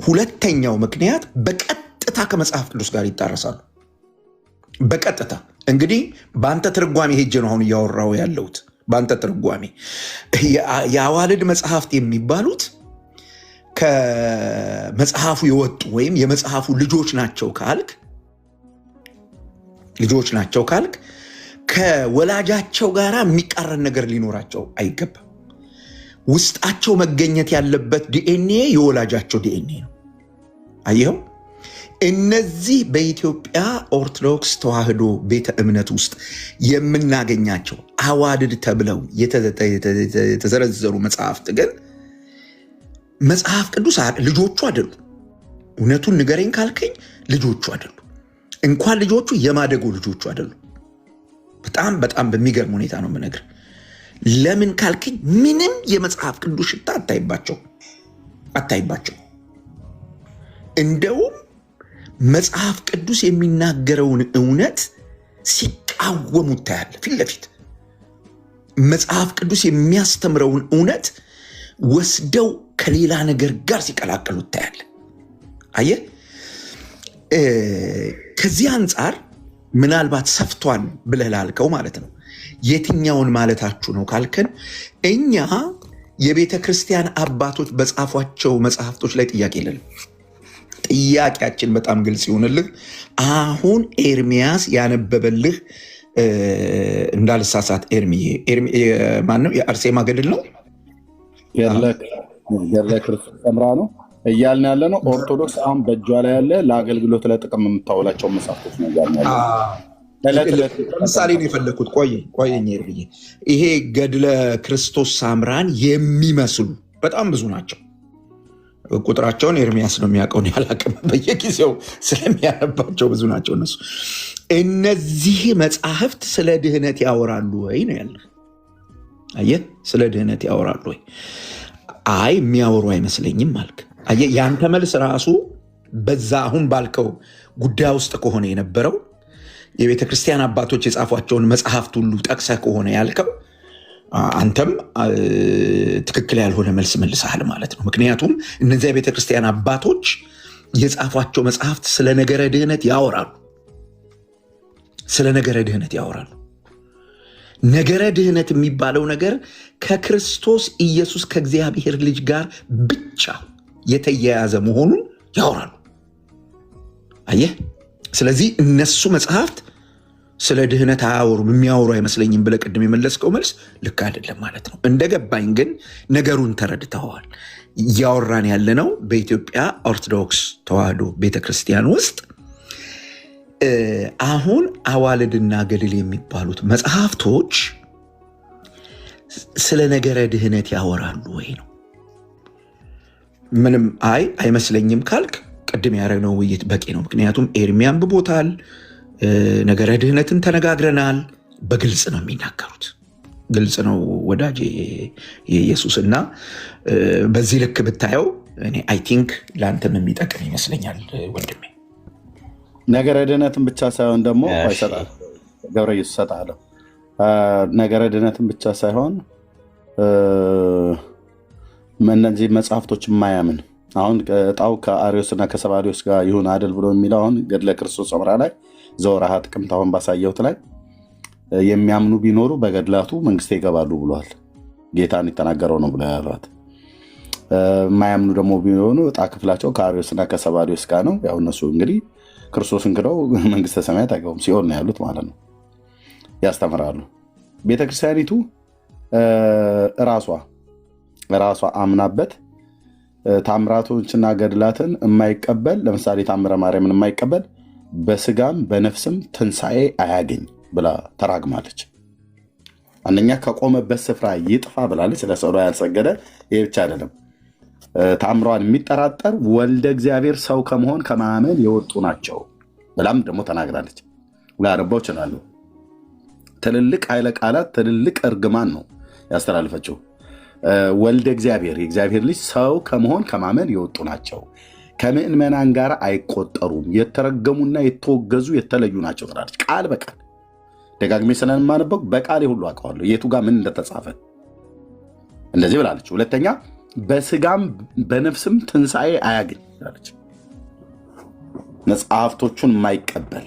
ሁለተኛው ምክንያት በቀጥታ ከመጽሐፍ ቅዱስ ጋር ይጣረሳሉ። በቀጥታ እንግዲህ በአንተ ትርጓሜ ሄጄ ነው አሁን እያወራው ያለሁት። በአንተ ትርጓሜ የአዋልድ መጽሐፍት የሚባሉት ከመጽሐፉ የወጡ ወይም የመጽሐፉ ልጆች ናቸው ካልክ ከወላጃቸው ጋር የሚቃረን ነገር ሊኖራቸው አይገባም። ውስጣቸው መገኘት ያለበት ዲኤንኤ የወላጃቸው ዲኤንኤ ነው። አየኸው? እነዚህ በኢትዮጵያ ኦርቶዶክስ ተዋሕዶ ቤተ እምነት ውስጥ የምናገኛቸው አዋልድ ተብለው የተዘረዘሩ መጽሐፍት ግን መጽሐፍ ቅዱስ ልጆቹ አይደሉም። እውነቱን ንገረኝ ካልከኝ ልጆቹ አይደሉም። እንኳን ልጆቹ የማደጎ ልጆቹ አይደሉም። በጣም በጣም በሚገርም ሁኔታ ነው የምነግርህ። ለምን ካልከኝ ምንም የመጽሐፍ ቅዱስ ሽታ አታይባቸው። እንደውም መጽሐፍ ቅዱስ የሚናገረውን እውነት ሲቃወሙ ታያለህ። ፊት ለፊት መጽሐፍ ቅዱስ የሚያስተምረውን እውነት ወስደው ከሌላ ነገር ጋር ሲቀላቀሉ ታያለህ። አየህ፣ ከዚህ አንጻር ምናልባት ሰፍቷል ብለህ ላልከው ማለት ነው። የትኛውን ማለታችሁ ነው ካልከን እኛ የቤተ ክርስቲያን አባቶች በጻፏቸው መጽሐፍቶች ላይ ጥያቄ የለንም። ጥያቄያችን በጣም ግልጽ ይሆንልህ። አሁን ኤርሚያስ ያነበበልህ እንዳልሳሳት ማነው? የአርሴማ ገድል ነው። ገድለ ክርስቶስ ሰምራ ነው እያልን ያለ ነው። ኦርቶዶክስ አሁን በእጇ ላይ ያለ ለአገልግሎት ለጥቅም የምታውላቸው መጽሐፍቶች ነው እያልን ያለ። ለምሳሌ ነው የፈለግኩት። ቆየኝ ኤርብዬ፣ ይሄ ገድለ ክርስቶስ ሳምራን የሚመስሉ በጣም ብዙ ናቸው። ቁጥራቸውን ኤርሚያስ ነው የሚያውቀው፣ ያላቅም በየጊዜው ስለሚያነባቸው ብዙ ናቸው እነሱ። እነዚህ መጽሐፍት ስለ ድህነት ያወራሉ ወይ ነው ያለ። አየህ፣ ስለ ድህነት ያወራሉ ወይ? አይ የሚያወሩ አይመስለኝም አልክ። አየህ፣ ያንተ መልስ ራሱ በዛ አሁን ባልከው ጉዳይ ውስጥ ከሆነ የነበረው የቤተ ክርስቲያን አባቶች የጻፏቸውን መጽሐፍት ሁሉ ጠቅሰህ ከሆነ ያልከው አንተም ትክክል ያልሆነ መልስ መልሰሃል ማለት ነው። ምክንያቱም እነዚያ የቤተ ክርስቲያን አባቶች የጻፏቸው መጽሐፍት ስለ ነገረ ድህነት ያወራሉ። ስለ ነገረ ድህነት ያወራሉ። ነገረ ድህነት የሚባለው ነገር ከክርስቶስ ኢየሱስ ከእግዚአብሔር ልጅ ጋር ብቻ የተያያዘ መሆኑን ያወራሉ። አየህ፣ ስለዚህ እነሱ መጽሐፍት ስለ ድህነት አያወሩም፣ የሚያወሩ አይመስለኝም ብለህ ቅድም የመለስከው መልስ ልክ አይደለም ማለት ነው። እንደገባኝ ግን ነገሩን ተረድተዋል። እያወራን ያለነው በኢትዮጵያ ኦርቶዶክስ ተዋሕዶ ቤተክርስቲያን ውስጥ አሁን አዋልድና ገድል የሚባሉት መጽሐፍቶች ስለ ነገረ ድህነት ያወራሉ ወይ ነው። ምንም አይመስለኝም ካልክ ቅድም ያደረግነው ውይይት በቂ ነው። ምክንያቱም ኤርሚ አንብቦታል፣ ነገረ ድህነትን ተነጋግረናል። በግልጽ ነው የሚናገሩት፣ ግልጽ ነው ወዳጅ የኢየሱስና በዚህ ልክ ብታየው እኔ አይ ቲንክ ለአንተም የሚጠቅም ይመስለኛል ወንድሜ። ነገረ ድህነትን ብቻ ሳይሆን ደግሞ ይሰጣል ገብረ ኢየሱስ ሰጣለሁ። ነገረ ድህነትን ብቻ ሳይሆን እነዚህ መጽሐፍቶች የማያምን አሁን እጣው ከአርዮስና ከሰባሊዮስ ጋር ይሁን አይደል ብሎ የሚለው አሁን ገድለ ክርስቶስ ሰምራ ላይ ዘወርሃ ጥቅምት አሁን ባሳየሁት ላይ የሚያምኑ ቢኖሩ በገድላቱ መንግስት ይገባሉ ብሏል። ጌታን የተናገረው ነው ብሎ ያሏት። የማያምኑ ደግሞ ቢሆኑ እጣ ክፍላቸው ከአርዮስና ከሰባሊዮስ ጋር ነው። ያው እነሱ እንግዲህ ክርስቶስን ክደው መንግስተ ሰማያት አይገቡም፣ ሲኦል ነው ያሉት ማለት ነው። ያስተምራሉ። ቤተክርስቲያኒቱ ራሷ አምናበት ታምራቶችና ገድላትን የማይቀበል ለምሳሌ ታምረ ማርያምን የማይቀበል በስጋም በነፍስም ትንሣኤ አያገኝ ብላ ተራግማለች። አንደኛ ከቆመበት ስፍራ ይጥፋ ብላለች። ለሰው ያልሰገደ ይህ ብቻ አይደለም፣ ታምሯን የሚጠራጠር ወልደ እግዚአብሔር ሰው ከመሆን ከማመን የወጡ ናቸው ብላም ደግሞ ተናግራለች። ላነበው ይችላሉ። ትልልቅ ኃይለ ቃላት፣ ትልልቅ እርግማን ነው ያስተላልፈችው። ወልደ እግዚአብሔር የእግዚአብሔር ልጅ ሰው ከመሆን ከማመን የወጡ ናቸው፣ ከምዕመናን ጋር አይቆጠሩም፣ የተረገሙና የተወገዙ የተለዩ ናቸው ትላለች። ቃል በቃል ደጋግሜ ስለማነበው በቃሌ ሁሉ አውቀዋለሁ የቱ ጋር ምን እንደተጻፈ። እንደዚህ ብላለች። ሁለተኛ በስጋም በነፍስም ትንሣኤ አያገኝ ትላለች። መጽሐፍቶቹን የማይቀበል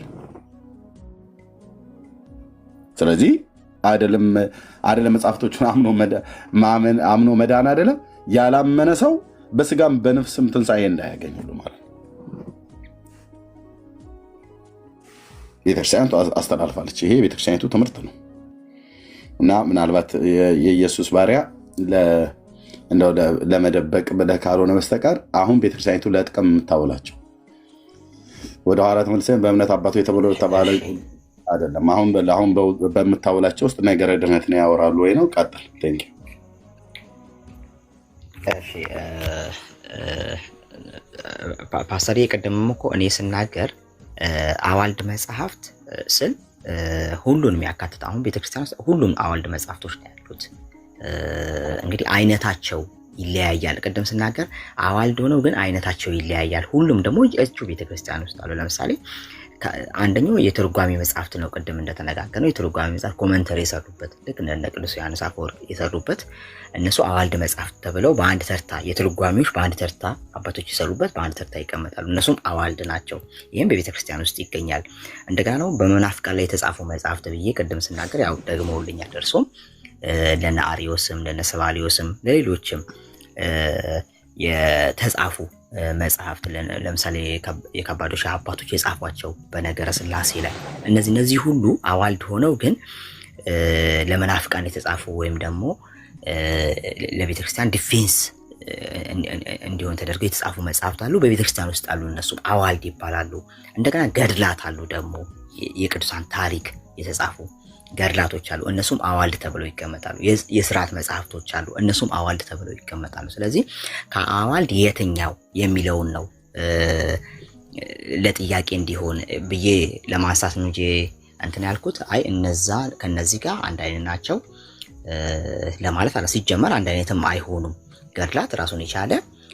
ስለዚህ አይደለም መጽሐፍቶቹን አምኖ መዳን አይደለም ያላመነ ሰው በስጋም በነፍስም ትንሣኤ እንዳያገኝ ሁሉ ማለት ነው። ቤተክርስቲያኒቱ አስተላልፋለች። ይሄ ቤተክርስቲያኒቱ ትምህርት ነው እና ምናልባት የኢየሱስ ባሪያ ለመደበቅ ብለህ ካልሆነ በስተቀር አሁን ቤተክርስቲያኒቱ ለጥቅም የምታውላቸው ወደ ኋላ ተመልሰን በእምነት አባቱ የተባለ አይደለም። አሁን በምታውላቸው ውስጥ ነገረ ድህነትን ያወራሉ ወይ ነው። ቀጥል። ፓስተር የቀደምም እኮ እኔ ስናገር አዋልድ መጽሐፍት ስል ሁሉን የሚያካትት አሁን ቤተክርስቲያን ውስጥ ሁሉም አዋልድ መጽሐፍቶች ነው ያሉት። እንግዲህ አይነታቸው ይለያያል። ቅድም ስናገር አዋልድ ሆነው ግን አይነታቸው ይለያያል። ሁሉም ደግሞ እቹ ቤተክርስቲያን ውስጥ አሉ። ለምሳሌ አንደኛው የትርጓሜ መጽሐፍት ነው። ቅድም እንደተነጋገርነው የትርጓሜ መጽሐፍት ኮመንተሪ የሰሩበት ልክ እንደ ቅዱስ ዮሐንስ አፈወርቅ የሰሩበት እነሱ አዋልድ መጽሐፍት ተብለው በአንድ ተርታ የትርጓሜዎች በአንድ ተርታ አባቶች የሰሩበት በአንድ ተርታ ይቀመጣሉ። እነሱም አዋልድ ናቸው። ይህም በቤተክርስቲያን ውስጥ ይገኛል። እንደገና ነው በመናፍቃን ላይ የተጻፉ መጽሐፍት ብዬ ቅድም ስናገር ያው ደግመውልኛል ደርሶም ለነ አሪዮስም ለነ ሰባሊዮስም ለሌሎችም የተጻፉ መጽሐፍት ለምሳሌ የካባዶሻ አባቶች የጻፏቸው በነገረ ስላሴ ላይ እነዚህ ሁሉ አዋልድ ሆነው ግን ለመናፍቃን የተጻፉ ወይም ደግሞ ለቤተክርስቲያን ዲፌንስ እንዲሆን ተደርገው የተጻፉ መጽሐፍት አሉ። በቤተክርስቲያን ውስጥ አሉ። እነሱም አዋልድ ይባላሉ። እንደገና ገድላት አሉ። ደግሞ የቅዱሳን ታሪክ የተጻፉ ገድላቶች አሉ። እነሱም አዋልድ ተብለው ይቀመጣሉ። የስርዓት መጽሐፍቶች አሉ። እነሱም አዋልድ ተብለው ይቀመጣሉ። ስለዚህ ከአዋልድ የትኛው የሚለውን ነው ለጥያቄ እንዲሆን ብዬ ለማንሳት ነው እንጂ እንትን ያልኩት አይ እነዛ ከነዚህ ጋር አንድ አይነት ናቸው ለማለት አለ። ሲጀመር አንድ አይነትም አይሆኑም። ገድላት ራሱን የቻለ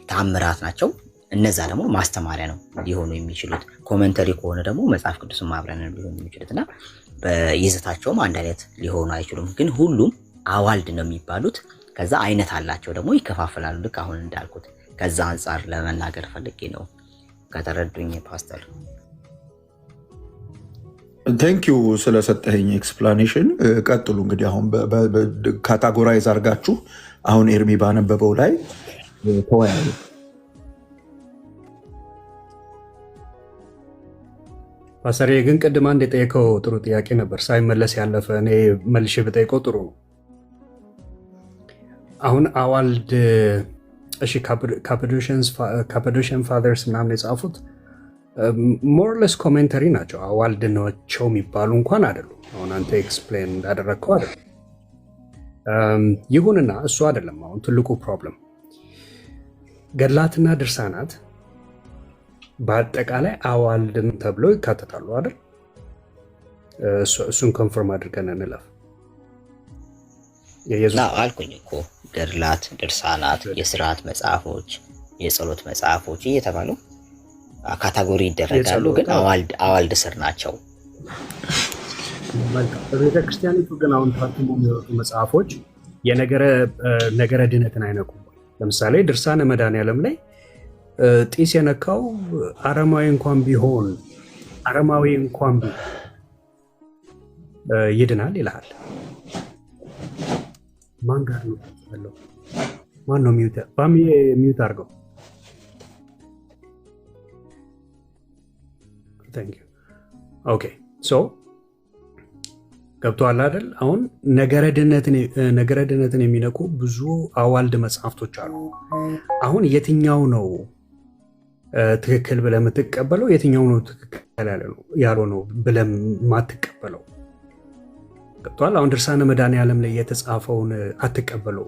ተአምራት ናቸው። እነዛ ደግሞ ማስተማሪያ ነው ሊሆኑ የሚችሉት። ኮመንተሪ ከሆነ ደግሞ መጽሐፍ ቅዱስን ማብራሪያ ሊሆኑ የሚችሉት እና በይዘታቸውም አንድ አይነት ሊሆኑ አይችሉም። ግን ሁሉም አዋልድ ነው የሚባሉት። ከዛ አይነት አላቸው ደግሞ ይከፋፈላሉ። ልክ አሁን እንዳልኩት ከዛ አንጻር ለመናገር ፈልጌ ነው። ከተረዱኝ ፓስተር። ቴንክ ዩ ስለሰጠኸኝ ኤክስፕላኔሽን። ቀጥሉ እንግዲህ አሁን ካታጎራይዝ አድርጋችሁ አሁን ኤርሚ ባነበበው ላይ ተወያዩ። ፓስተር ግን ቅድም አንድ የጠየቀው ጥሩ ጥያቄ ነበር፣ ሳይመለስ ያለፈ። እኔ መልሼ በጠየቀው ጥሩ ነው። አሁን አዋልድ እሺ ካፓዶሽን ፋዘርስ ምናምን የጻፉት ሞርለስ ኮሜንተሪ ናቸው። አዋልድ ናቸው የሚባሉ እንኳን አይደሉም። አሁን አንተ ኤክስፕሌን እንዳደረግከው አይደለም። ይሁንና እሱ አይደለም አሁን ትልቁ ፕሮብለም። ገድላትና ድርሳናት በአጠቃላይ አዋልድም ተብለው ይካተታሉ አይደል? እሱን ኮንፈርም አድርገን እንለፍ። አልኩኝ እኮ ገድላት፣ ድርሳናት፣ የስርዓት መጽሐፎች፣ የጸሎት መጽሐፎች እየተባሉ ካታጎሪ ይደረጋሉ። ግን አዋልድ ስር ናቸው። በቤተክርስቲያኒቱ ግን አሁን ታትሞ የሚወጡ መጽሐፎች የነገረ ድነትን አይነኩም። ለምሳሌ ድርሳነ መድኃኔዓለም ላይ ጢስ የነካው አረማዊ እንኳን ቢሆን ይድናል ይልሃል። ማን ጋር ነው ያለው? ማን ነው ሚውት አድርገው። ኦኬ ሶ ገብቶሃል አይደል? አሁን ነገረ ድነትን የሚነኩ ብዙ አዋልድ መጽሐፍቶች አሉ። አሁን የትኛው ነው ትክክል ብለህ የምትቀበለው? የትኛው ነው ትክክል ያልሆነው ብለህ የማትቀበለው? ገብቶሃል? አሁን ድርሳነ መድኃኔዓለም ላይ የተጻፈውን አትቀበለው?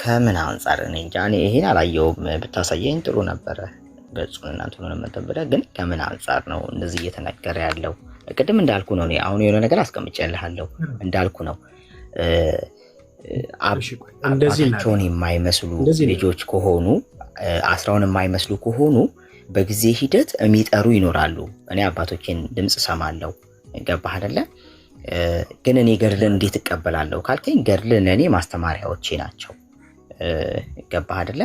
ከምን አንጻር እኔ እንጃ። እኔ ይሄን አላየውም። ብታሳየኝ ጥሩ ነበረ ገጹን እናንተ ሆነ መተበለ። ግን ከምን አንጻር ነው እንደዚህ እየተነገረ ያለው? ቅድም እንዳልኩ ነው። እኔ አሁን የሆነ ነገር አስቀምጬልሃለሁ እንዳልኩ ነው። አባታቸውን የማይመስሉ ልጆች ከሆኑ አስራውን የማይመስሉ ከሆኑ በጊዜ ሂደት የሚጠሩ ይኖራሉ። እኔ አባቶቼን ድምፅ ሰማለሁ። ገባህ አይደለ? ግን እኔ ገድልን እንዴት እቀበላለሁ ካልከኝ ገድልን እኔ ማስተማሪያዎቼ ናቸው። ገባህ አይደለ?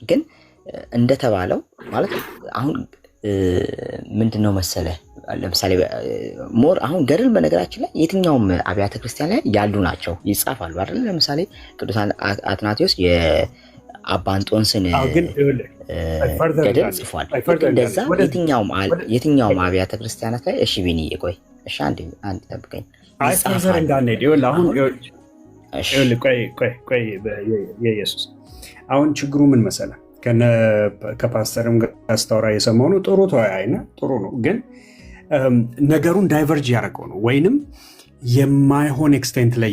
ግን እንደተባለው ማለት አሁን ምንድነው መሰለህ፣ ለምሳሌ ሞር አሁን ገድል በነገራችን ላይ የትኛውም አብያተ ክርስቲያን ላይ ያሉ ናቸው፣ ይጻፋሉ አይደል? ለምሳሌ ቅዱስ አትናቴዎስ የአባ እንጦንስን ገድል ጽፏል። እንደዛ የትኛውም አብያተ ክርስቲያናት ላይ እሺ ቢኒ ቆይ እሺ አንድ ጠብቀኝ። የኢየሱስ አሁን ችግሩ ምን መሰለህ፣ ከፓስተርም ጋር አስታወራ የሰማው ነው። ጥሩ ተወያይና ጥሩ ነው። ግን ነገሩን ዳይቨርጅ ያደረገው ነው ወይንም የማይሆን ኤክስቴንት ላይ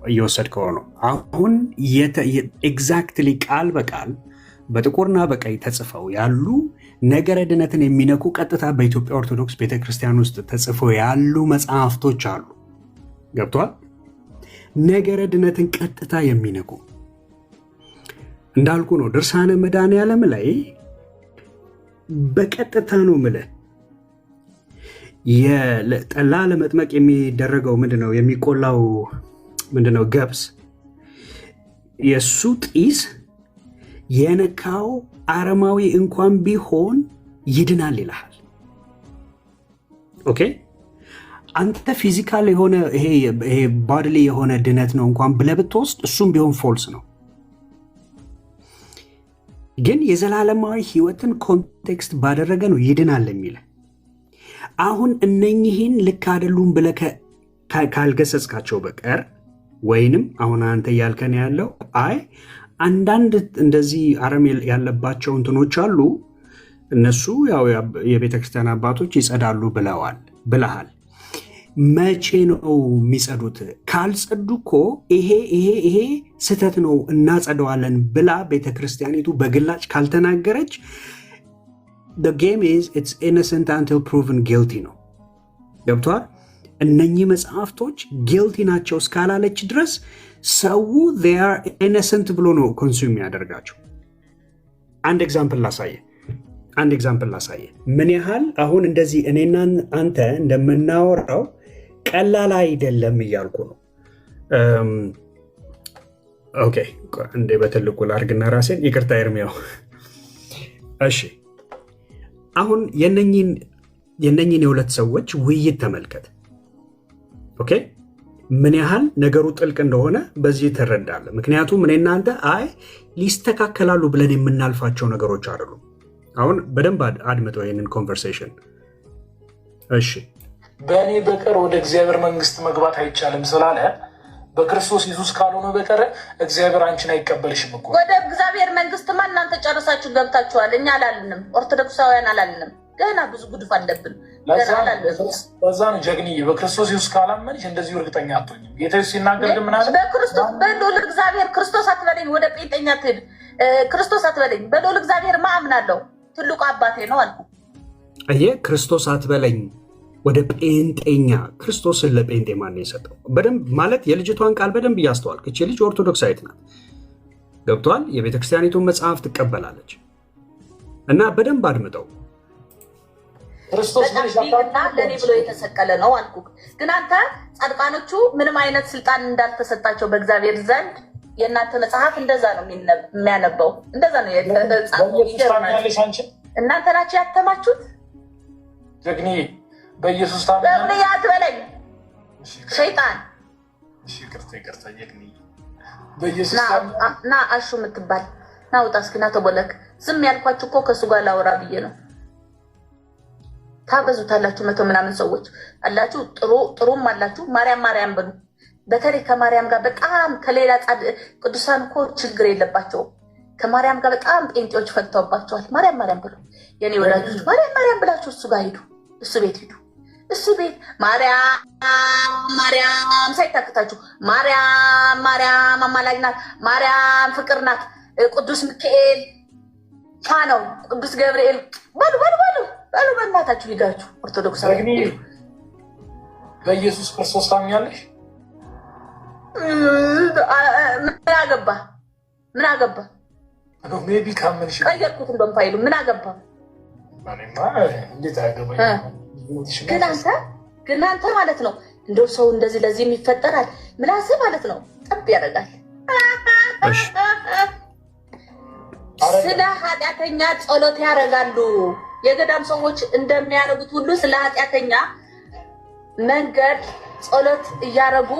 እየወሰድከው ነው። አሁን ኤግዛክትሊ ቃል በቃል በጥቁርና በቀይ ተጽፈው ያሉ ነገረ ድነትን የሚነኩ ቀጥታ በኢትዮጵያ ኦርቶዶክስ ቤተክርስቲያን ውስጥ ተጽፈው ያሉ መጽሐፍቶች አሉ። ገብቷል? ነገረ ድነትን ቀጥታ የሚነኩ እንዳልኩ ነው። ድርሳነ መድኃኔዓለም ላይ በቀጥታ ነው የምልህ። ጠላ ለመጥመቅ የሚደረገው ምንድነው? የሚቆላው ምንድነው? ገብስ። የእሱ ጢስ የነካው አረማዊ እንኳን ቢሆን ይድናል ይልሃል። ኦኬ፣ አንተ ፊዚካል የሆነ ይሄ ባድሊ የሆነ ድነት ነው እንኳን ብለህ ብትወስድ እሱም ቢሆን ፎልስ ነው። ግን የዘላለማዊ ህይወትን ኮንቴክስት ባደረገ ነው ይድናል የሚል። አሁን እነኚህን ልክ አይደሉም ብለህ ካልገሰጽካቸው በቀር ወይንም አሁን አንተ እያልከን ያለው አይ አንዳንድ እንደዚህ አረም ያለባቸው እንትኖች አሉ፣ እነሱ ያው የቤተክርስቲያን አባቶች ይጸዳሉ ብለሃል። መቼ ነው የሚጸዱት? ካልጸዱ እኮ ይሄ ስህተት ነው እናጸደዋለን ብላ ቤተክርስቲያኒቱ በግላጭ ካልተናገረች the game is it's innocent until proven guilty ነው። ገብቷል? እነኚህ መጽሐፍቶች ጊልቲ ናቸው እስካላለች ድረስ ሰው ኢነሰንት ብሎ ነው ኮንሱም ያደርጋቸው። አንድ ኤግዛምፕል ላሳየ ምን ያህል አሁን እንደዚህ እኔና አንተ እንደምናወራው ቀላል አይደለም እያልኩ ነው። ኦኬ እንዴ በትልቁ ላድርግና ራሴን ይቅርታ ኤርሚያው። እሺ አሁን የነኝን የሁለት ሰዎች ውይይት ተመልከት። ኦኬ ምን ያህል ነገሩ ጥልቅ እንደሆነ በዚህ ትረዳለህ። ምክንያቱም እኔ እናንተ ሊስተካከላሉ ብለን የምናልፋቸው ነገሮች አይደሉም። አሁን በደንብ አድምጠው ይህንን ኮንቨርሴሽን። እሺ በእኔ በቀር ወደ እግዚአብሔር መንግስት መግባት አይቻልም ስላለ በክርስቶስ ኢየሱስ ካልሆነ በቀር እግዚአብሔር አንቺን አይቀበልሽም እኮ። ወደ እግዚአብሔር መንግስትማ እናንተ ጨርሳችሁ ገብታችኋል። እኛ አላልንም፣ ኦርቶዶክሳውያን አላልንም። ገና ብዙ ጉድፍ አለብን። በዛ ነው ጀግንዬ፣ በክርስቶስ ኢየሱስ ካላመንሽ እንደዚሁ እርግጠኛ አትሆኝም። ጌታ ሲናገር ግን ምን አለ? በክርስቶስ በልዑል እግዚአብሔር ክርስቶስ አትበለኝ፣ ወደ ጴንጤኛ ትሄድ ክርስቶስ አትበለኝ፣ በልዑል እግዚአብሔር አምናለሁ ትልቁ አባቴ ነው አልኩ። አየህ፣ ክርስቶስ አትበለኝ ወደ ጴንጤኛ። ክርስቶስን ለጴንጤ ማን የሰጠው? በደንብ ማለት የልጅቷን ቃል በደንብ እያስተዋልክ። እቺ ልጅ ኦርቶዶክሳዊት ናት፣ ገብቷል። የቤተክርስቲያኒቱን መጽሐፍ ትቀበላለች። እና በደንብ አድምጠው። ክርስቶስና ለእኔ ብሎ የተሰቀለ ነው አልኩ። ግን አንተ ጻድቃኖቹ ምንም አይነት ስልጣን እንዳልተሰጣቸው በእግዚአብሔር ዘንድ የእናንተ መጽሐፍ እንደዛ ነው የሚያነበው። እንደዛ ነው እናንተ ናቸው ያተማችሁት። ጀግኒ በኢየሱስ ታምናለህ? አትበለኝ ሸይጣን። ይቅርታ ጀግኒ በኢየሱስ ና አሹ የምትባል ና ውጣ እስኪ ና ተቦለክ። ዝም ያልኳችሁ እኮ ከእሱ ጋር ላወራ ብዬ ነው። ታበዙታላችሁ። 100 ምናምን ሰዎች አላችሁ፣ ጥሩም አላችሁ። ማርያም በሉ። በተለይ ከማርያም ጋር በጣም ከሌላ ቅዱሳን እኮ ችግር የለባቸውም። ከማርያም ጋር በጣም ጴንጤዎች ፈግተውባቸዋል። ማርያም በሉ የኔ ወዳጆች። ማርያም ብላችሁ እሱ ጋር ሂዱ፣ እሱ ቤት ሂዱ። እሱ ቤት ማርያም ሳይታክታችሁ ማርያም አማላጅ ናት፣ ማርያም ፍቅር ናት፣ ቅዱስ ሚካኤል ነው፣ ቅዱስ ገብርኤል በሉ በእናታችሁ ሂዳችሁ ኦርቶዶክሳዊ በኢየሱስ ክርስቶስ ታምኛለሽ? ምን አገባ ሜቢ ካመንሽ ቀየርኩት እንደምፋይሉ ምን አገባ? ግን አንተ ማለት ነው እንደው ሰው እንደዚህ ለዚህ የሚፈጠራል ምላስ ማለት ነው ጠብ ያደርጋል። ስለ ኃጢአተኛ ጸሎት ያደርጋሉ። የገዳም ሰዎች እንደሚያደርጉት ሁሉ ስለ ኃጢአተኛ መንገድ ጸሎት እያደረጉ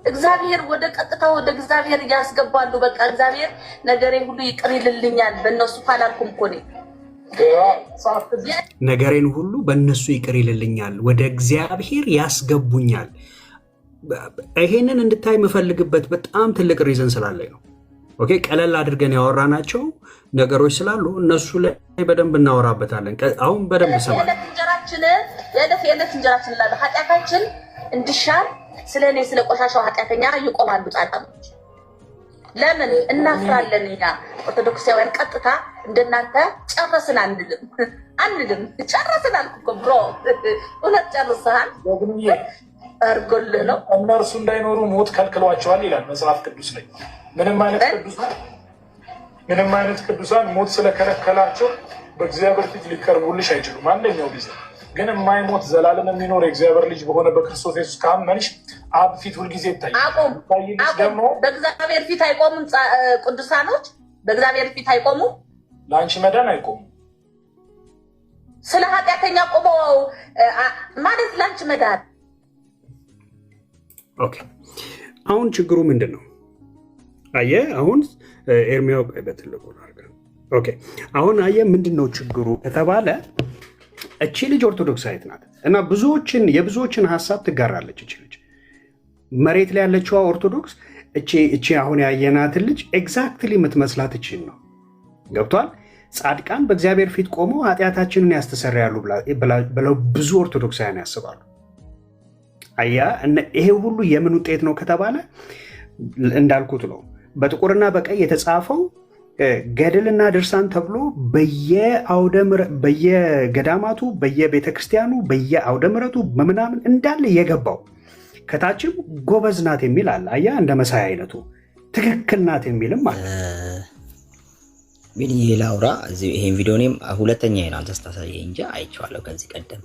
እግዚአብሔር ወደ ቀጥታ ወደ እግዚአብሔር ያስገባሉ። በቃ እግዚአብሔር ነገሬ ሁሉ ይቅር ይልልኛል በእነሱ ካላልኩም እኮ ነው። ነገሬን ሁሉ በእነሱ ይቅር ይልልኛል፣ ወደ እግዚአብሔር ያስገቡኛል። ይሄንን እንድታይ የምፈልግበት በጣም ትልቅ ሪዝን ስላለኝ ነው። ኦኬ ቀለል አድርገን ያወራናቸው ነገሮች ስላሉ እነሱ ላይ በደንብ እናወራበታለን። አሁን በደንብ ይሰማል። የዕለት እንጀራችን ላለ ኃጢአታችን እንዲሻል ስለኔ ስለ ቆሻሻው ኃጢአተኛ ይቆማሉ ጻድቃኖች። ለምን እናፍራለን? እኛ ኦርቶዶክሳውያን ቀጥታ እንደናንተ ጨረስን አንልም። ጨረስን አልኩ እኮ ብሮ፣ እውነት ጨርሰሃል አርጎልህ ነው። እነርሱ እንዳይኖሩ ሞት ከልክሏቸዋል ይላል መጽሐፍ ቅዱስ ላይ። ምንም አይነት ቅዱሳን ሞት ስለከለከላቸው በእግዚአብሔር ፊት ሊቀርቡልሽ አይችሉም። አንደኛው ጊዜ ግን የማይሞት ዘላለም የሚኖር የእግዚአብሔር ልጅ በሆነ በክርስቶስ ኢየሱስ ካመንሽ አብ ፊት ሁልጊዜ ይታያል። ደግሞ በእግዚአብሔር ፊት አይቆሙም ቅዱሳኖች፣ በእግዚአብሔር ፊት አይቆሙም። ለአንቺ መዳን አይቆሙም። ስለ ኃጢአተኛ ቆመው ማለት ለአንቺ መዳን። ኦኬ አሁን ችግሩ ምንድን ነው? አየህ አሁን ኤርሚያው በትልቁ ኦኬ አሁን አየህ ምንድን ነው ችግሩ ከተባለ እቺ ልጅ ኦርቶዶክሳዊት ናት እና የብዙዎችን ሀሳብ ትጋራለች። እቺ ልጅ መሬት ላይ ያለችዋ ኦርቶዶክስ እቺ አሁን ያየናትን ልጅ ኤግዛክትሊ የምትመስላት እቺን ነው። ገብቷል? ጻድቃን በእግዚአብሔር ፊት ቆመው ኃጢአታችንን ያስተሰርያሉ ብለው ብዙ ኦርቶዶክሳውያን ያስባሉ። አያ ይሄ ሁሉ የምን ውጤት ነው ከተባለ እንዳልኩት ነው። በጥቁርና በቀይ የተጻፈው ገድልና ድርሳን ተብሎ በየገዳማቱ በየቤተክርስቲያኑ በየአውደ ምሕረቱ በምናምን እንዳለ የገባው ከታችም ጎበዝ ናት የሚል አለ። አያ እንደ መሳይ አይነቱ ትክክል ናት የሚልም አለ። ግን ላውራ ይሄን ቪዲዮ እኔም ሁለተኛ ነው አንተ ስታሳየኝ እንጂ አይቼዋለሁ ከዚህ ቀደም።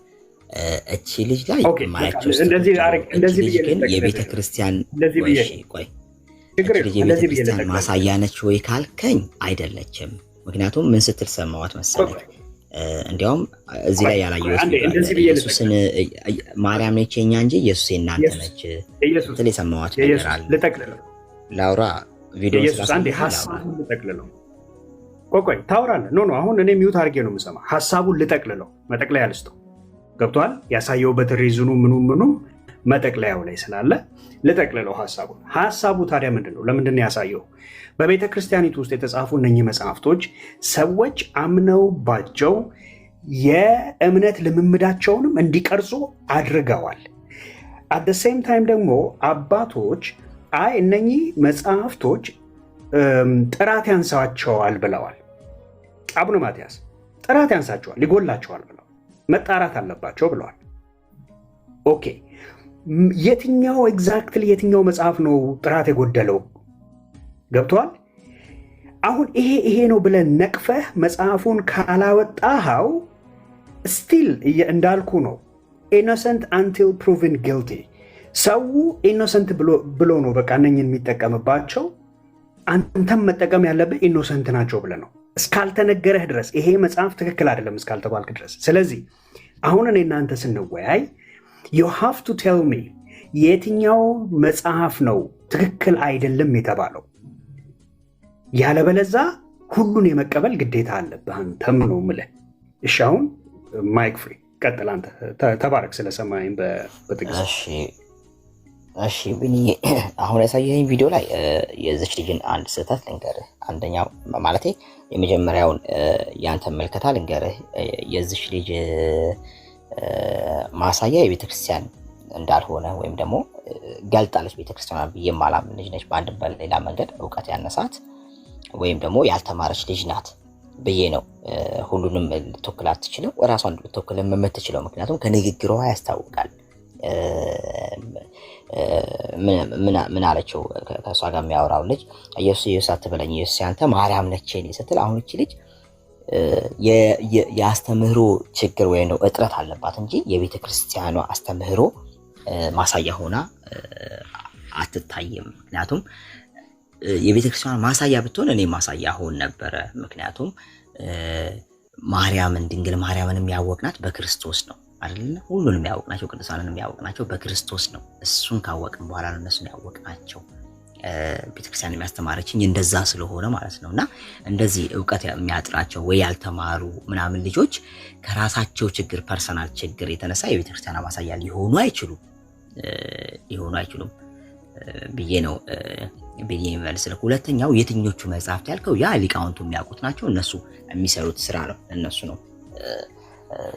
እቺ ልጅ ላይ ማያቸው እንደዚህ የቤተ ክርስቲያን ማሳያ ነች ወይ ካልከኝ አይደለችም። ምክንያቱም ምን ስትል ሰማዋት መሰለኝ? እንዲያውም እዚህ ላይ ያላየሁት ኢየሱስን ማርያም ነች የኛ እንጂ ኢየሱስ የእናንተ ነች ስትል የሰማዋት ነገር አለ። ላውራ ቪዲዮ ልጠቅልለው። ቆይ ታውራለህ? ኖ አሁን እኔ ሚውት አድርጌ ነው የምሰማ። ሀሳቡን ልጠቅልለው፣ መጠቅለያ ልስጠው። ገብቶሃል? ያሳየውበት ሪዝኑ ምኑም መጠቅለያው ላይ ስላለ ልጠቅልለው ሀሳቡ ታዲያ ምንድን ነው? ለምንድን ነው ያሳየው? በቤተ ክርስቲያኒቱ ውስጥ የተጻፉ እነኚህ መጽሐፍቶች ሰዎች አምነውባቸው የእምነት ልምምዳቸውንም እንዲቀርጹ አድርገዋል። አት ሴም ታይም ደግሞ አባቶች እነኚህ መጽሐፍቶች ጥራት ያንሳቸዋል ብለዋል። አቡነ ማትያስ ጥራት ያንሳቸዋል፣ ሊጎላቸዋል ብለዋል። መጣራት አለባቸው ብለዋል። ኦኬ፣ የትኛው ኤግዛክትሊ የትኛው መጽሐፍ ነው ጥራት የጎደለው? ገብቷል? አሁን ይሄ ነው ብለን ነቅፈህ መጽሐፉን ካላወጣኸው ስቲል እንዳልኩ ነው፣ ኢኖሰንት አንቲል ፕሩቭን ጊልቲ። ሰው ኢኖሰንት ብሎ ነው በቃ እነኝን የሚጠቀምባቸው። አንተም መጠቀም ያለብህ ኢኖሰንት ናቸው ብለህ ነው እስካልተነገረህ ድረስ፣ ይሄ መጽሐፍ ትክክል አይደለም እስካልተባልክ ድረስ። ስለዚህ አሁን እኔ እናንተ ስንወያይ you have to tell me የትኛው መጽሐፍ ነው ትክክል አይደለም የተባለው። ያለበለዛ ሁሉን የመቀበል ግዴታ አለብህ አንተም ነው የምልህ። እሺ አሁን ማይክ ፍሪ ቀጥል አንተ። ተባረክ ስለሰማኸኝ በትዕግስት። እሺ ብኒ አሁን ያሳየኝ ቪዲዮ ላይ የዚች ልጅን አንድ ስህተት ልንገርህ። አንደኛው ማለቴ የመጀመሪያውን ያንተ መልከታ ልንገርህ። የዚች ልጅ ማሳያ የቤተክርስቲያን እንዳልሆነ ወይም ደግሞ ገልጣለች ቤተክርስቲያን ብዬ ማላምን ልጅ ነች። በአንድ በሌላ መንገድ እውቀት ያነሳት ወይም ደግሞ ያልተማረች ልጅ ናት ብዬ ነው። ሁሉንም ልትወክል አትችልም፣ እራሷን ልትወክል የምትችለው ምክንያቱም ከንግግሯ ያስታውቃል። ምን አለችው? ከእሷ ጋር የሚያወራው ልጅ ኢየሱስ አትበለኝ ኢየሱስ ያንተ ማርያም ነች ስትል አሁን እቺ ልጅ የአስተምህሮ ችግር ወይም ነው እጥረት አለባት እንጂ የቤተ ክርስቲያኗ አስተምህሮ ማሳያ ሆና አትታይም። ምክንያቱም የቤተ ክርስቲያኗ ማሳያ ብትሆን እኔ ማሳያ ሆን ነበረ። ምክንያቱም ማርያምን ድንግል ማርያምንም ያወቅናት በክርስቶስ ነው አይደል? ሁሉንም ያወቅናቸው ቅዱሳንንም ያወቅናቸው በክርስቶስ ነው። እሱን ካወቅን በኋላ ነው እነሱን ያወቅናቸው። ቤተክርስቲያን የሚያስተማረችኝ እንደዛ ስለሆነ ማለት ነውና እንደዚህ እውቀት የሚያጥራቸው ወይ ያልተማሩ ምናምን ልጆች ከራሳቸው ችግር ፐርሰናል ችግር የተነሳ የቤተክርስቲያን ማሳያ ሊሆኑ አይችሉም ብዬ ነው የሚመልስልህ። ሁለተኛው የትኞቹ መጽሐፍት ያልከው ያ ሊቃውንቱ የሚያውቁት ናቸው። እነሱ የሚሰሩት ስራ ነው። እነሱ ነው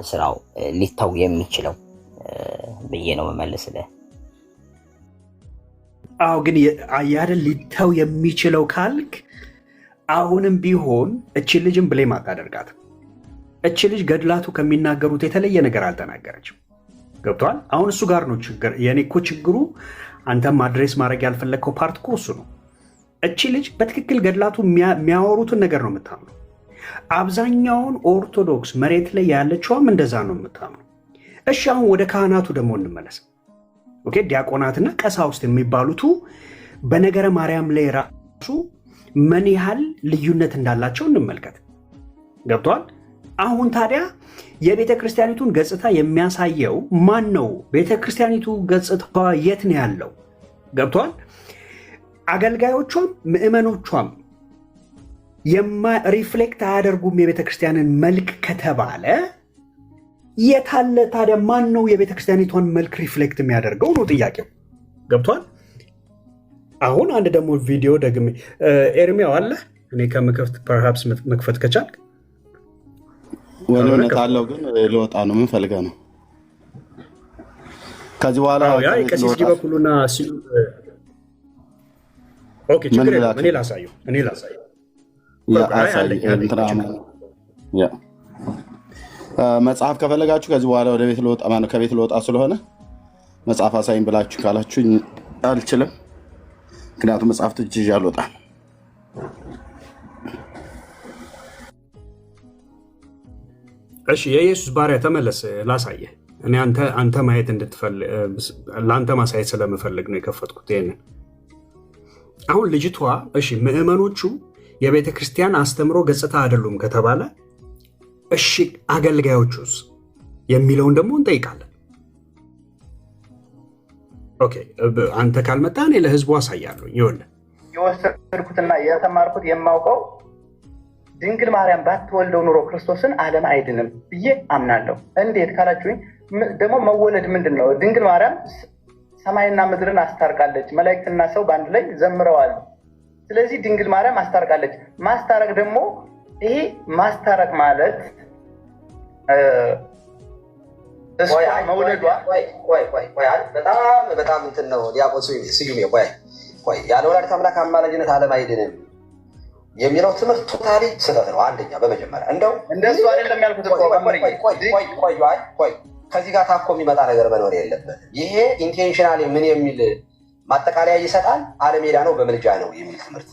ስራው ሊታው የሚችለው ብዬ ነው የምመልስልህ። አዎ ግን አያደል ሊታው የሚችለው ካልክ አሁንም ቢሆን እቺ ልጅም ብሌም አታደርጋት። እቺ ልጅ ገድላቱ ከሚናገሩት የተለየ ነገር አልተናገረችም። ገብቷል? አሁን እሱ ጋር ነው ችግር። የኔ እኮ ችግሩ አንተም አድሬስ ማድረግ ያልፈለግከው ፓርት እኮ እሱ ነው። እቺ ልጅ በትክክል ገድላቱ የሚያወሩትን ነገር ነው የምታምነው። አብዛኛውን ኦርቶዶክስ መሬት ላይ ያለችውም እንደዛ ነው የምታምነው። እሺ አሁን ወደ ካህናቱ ደግሞ እንመለስ። ኦኬ፣ ዲያቆናትና ቀሳውስት የሚባሉቱ በነገረ ማርያም ላይ ራሱ ምን ያህል ልዩነት እንዳላቸው እንመልከት። ገብቷል? አሁን ታዲያ የቤተ ክርስቲያኒቱን ገጽታ የሚያሳየው ማን ነው? ቤተ ክርስቲያኒቱ ገጽታ የት ነው ያለው? ገብቷል? አገልጋዮቿም ምዕመኖቿም ሪፍሌክት አያደርጉም የቤተ ክርስቲያንን መልክ ከተባለ የታለ ታዲያ? ማን ነው የቤተ ክርስቲያኒቷን መልክ ሪፍሌክት የሚያደርገው ነው ጥያቄው። ገብቷል? አሁን አንድ ደግሞ ቪዲዮ ደግሜ ኤርሚያው አለ እኔ ከምከፍት ፐርሃፕስ መክፈት ከቻልክ ወለነት አለው ግን ልወጣ ነው። ምን ፈልገህ ነው? ከዚህ በኋላ ቀሲስ ዲበኩሉና ሲሉ ኦኬ ችግር የለም። እኔ ላሳየው መጽሐፍ ከፈለጋችሁ ከዚህ በኋላ ወደ ቤት ልወጣ ከቤት ልወጣ ስለሆነ መጽሐፍ አሳይኝ ብላችሁ ካላችሁኝ አልችልም። ምክንያቱም መጽሐፍ ትጅ አልወጣም። እሺ የኢየሱስ ባሪያ ተመለስ፣ ላሳየህ። እኔ አንተ ማየት ለአንተ ማሳየት ስለምፈልግ ነው የከፈትኩት ይሄንን። አሁን ልጅቷ እሺ ምዕመኖቹ የቤተ ክርስቲያን አስተምሮ ገጽታ አይደሉም ከተባለ እሺ አገልጋዮቹስ የሚለውን ደግሞ እንጠይቃለን። ኦኬ አንተ ካልመጣ እኔ ለህዝቡ አሳያለሁ። ይኸውልህ የወሰድኩትና የተማርኩት የማውቀው ድንግል ማርያም ባትወልደው ኑሮ ክርስቶስን ዓለም አይድንም ብዬ አምናለሁ። እንዴት ካላችሁኝ ደግሞ መወለድ ምንድን ነው? ድንግል ማርያም ሰማይና ምድርን አስታርቃለች። መላእክትና ሰው በአንድ ላይ ዘምረዋል። ስለዚህ ድንግል ማርያም አስታርቃለች። ማስታረቅ ደግሞ ይሄ ማስታረቅ ማለት መውለዷ በጣም እንትን ነው። ዲያቆን ስዩም ያለ ወላዲተ አምላክ አማላጅነት ዓለም አይድንም የሚለው ትምህርት ቶታሊ ስህተት ነው። አንደኛ በመጀመሪያ እንደው እንደሱ አይደለም ያልኩት። ቆይ ከዚህ ጋር ታኮ የሚመጣ ነገር መኖር የለበትም። ይሄ ኢንቴንሽናሊ ምን የሚል ማጠቃለያ ይሰጣል? ዓለም ሄዳ ነው በምልጃ ነው የሚል ትምህርት፣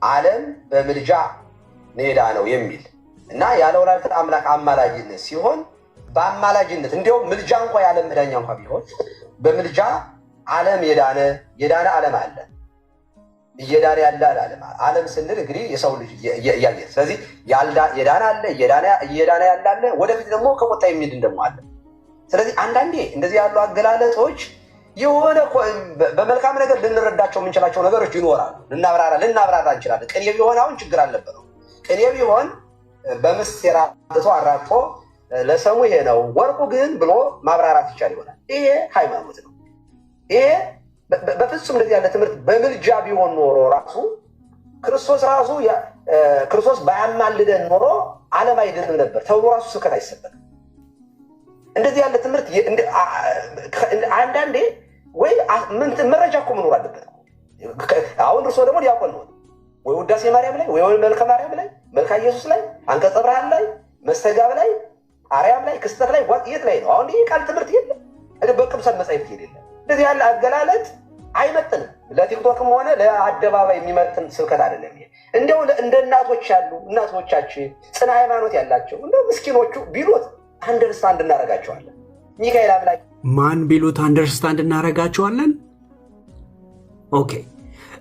ዓለም በምልጃ ሄዳ ነው የሚል እና ያለ ወላዲተ አምላክ አማላጅነት ሲሆን በአማላጅነት እንዲያው ምልጃ እንኳ ያለ መዳኛ እንኳ ቢሆን በምልጃ ዓለም የዳነ ዓለም አለ። እየዳነ ያለ ዓለም ስንል እንግዲህ የሰው ልጅ እያየ ስለዚህ የዳነ አለ እየዳነ ያለ አለ። ወደፊት ደግሞ ከሞታ የሚድን ደግሞ አለ። ስለዚህ አንዳንዴ እንደዚህ ያሉ አገላለጦች የሆነ በመልካም ነገር ልንረዳቸው የምንችላቸው ነገሮች ይኖራሉ። ልናብራራ እንችላለን። ቅኔ ቢሆን አሁን ችግር አልነበረው። ቅኔ ቢሆን በምስጢር አጥቶ አራቆ ለሰሙ ይሄ ነው ወርቁ ግን ብሎ ማብራራት ይቻል ይሆናል። ይሄ ሃይማኖት ነው። ይሄ በፍጹም እንደዚህ ያለ ትምህርት በምልጃ ቢሆን ኖሮ ራሱ ክርስቶስ ባያማልደን ኖሮ ዓለም አይድንም ነበር ተብሎ ራሱ ስብከት አይሰበክም። እንደዚህ ያለ ትምህርት አንዳንዴ ወይ መረጃ እኮ መኖር አለበት። አሁን እርሶ ደግሞ ዲያቆን ነው ወይ ውዳሴ ማርያም ላይ ወይ መልከ ማርያም ላይ መልካ ኢየሱስ ላይ አንቀጸ ብርሃን ላይ መስተጋብ ላይ አርያም ላይ ክስተት ላይ የት ላይ ነው? አሁን ይህ ቃል ትምህርት የለም። በቅዱሳን መጻሕፍት የለም። እንደዚህ ያለ አገላለጥ አይመጥንም። ለቲክቶክም ሆነ ለአደባባይ የሚመጥን ስብከት አይደለም። እንደው እንደ እናቶች ያሉ እናቶቻችን ጽና ሃይማኖት ያላቸው እንደ ምስኪኖቹ ቢሉት አንደርስታንድ እናደርጋቸዋለን። ሚካኤል አምላክ ማን ቢሉት አንደርስታንድ እናደርጋቸዋለን። ኦኬ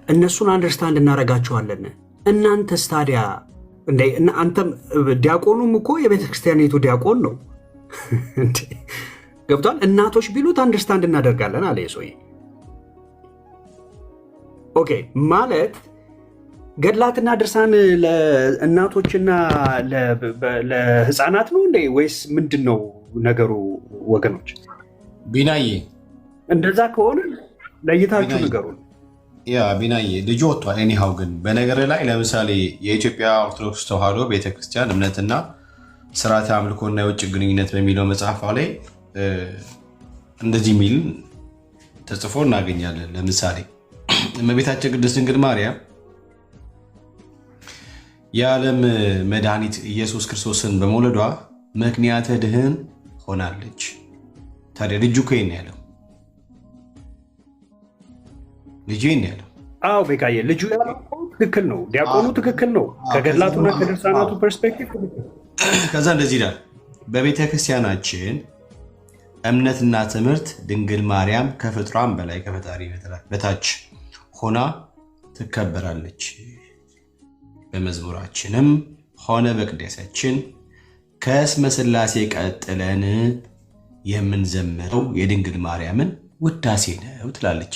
እነሱን አንደርስታንድ እናደርጋቸዋለን። እናንተስ ታዲያ አንተም ዲያቆኑም እኮ የቤተ ክርስቲያኒቱ ዲያቆን ነው። ገብቷል። እናቶች ቢሉት አንደርስታንድ እናደርጋለን አለ ሰውዬ። ኦኬ ማለት ገድላትና ድርሳን ለእናቶችና ለህፃናት ነው እንዴ ወይስ ምንድን ነው ነገሩ? ወገኖች ቢናዬ እንደዛ ከሆነ ለይታችሁ ንገሩን። ያ ቢናዬ ልጁ ወጥቷል። ኤኒሃው ግን በነገር ላይ ለምሳሌ የኢትዮጵያ ኦርቶዶክስ ተዋሕዶ ቤተክርስቲያን እምነትና ስርዓተ አምልኮና የውጭ ግንኙነት በሚለው መጽሐፏ ላይ እንደዚህ የሚል ተጽፎ እናገኛለን። ለምሳሌ እመቤታችን ቅድስት ድንግል ማርያም የዓለም መድኃኒት ኢየሱስ ክርስቶስን በመውለዷ ምክንያተ ድኅን ሆናለች። ታዲያ ልጁ እኮ ይሄን ያለው አዎ ቤካዬ ልጁ ያለው ትክክል ነው። ዲያቆኑ ትክክል ነው። ከገድላቱና ከድርሳናቱ ፐርስፔክቲቭ ከዛ እንደዚህ ይላል። በቤተ ክርስቲያናችን እምነትና ትምህርት ድንግል ማርያም ከፍጥሯን በላይ ከፈጣሪ በታች ሆና ትከበራለች። በመዝሙራችንም ሆነ በቅዳሴያችን ከስመ ሥላሴ ቀጥለን የምንዘምረው የድንግል ማርያምን ውዳሴ ነው ትላለች።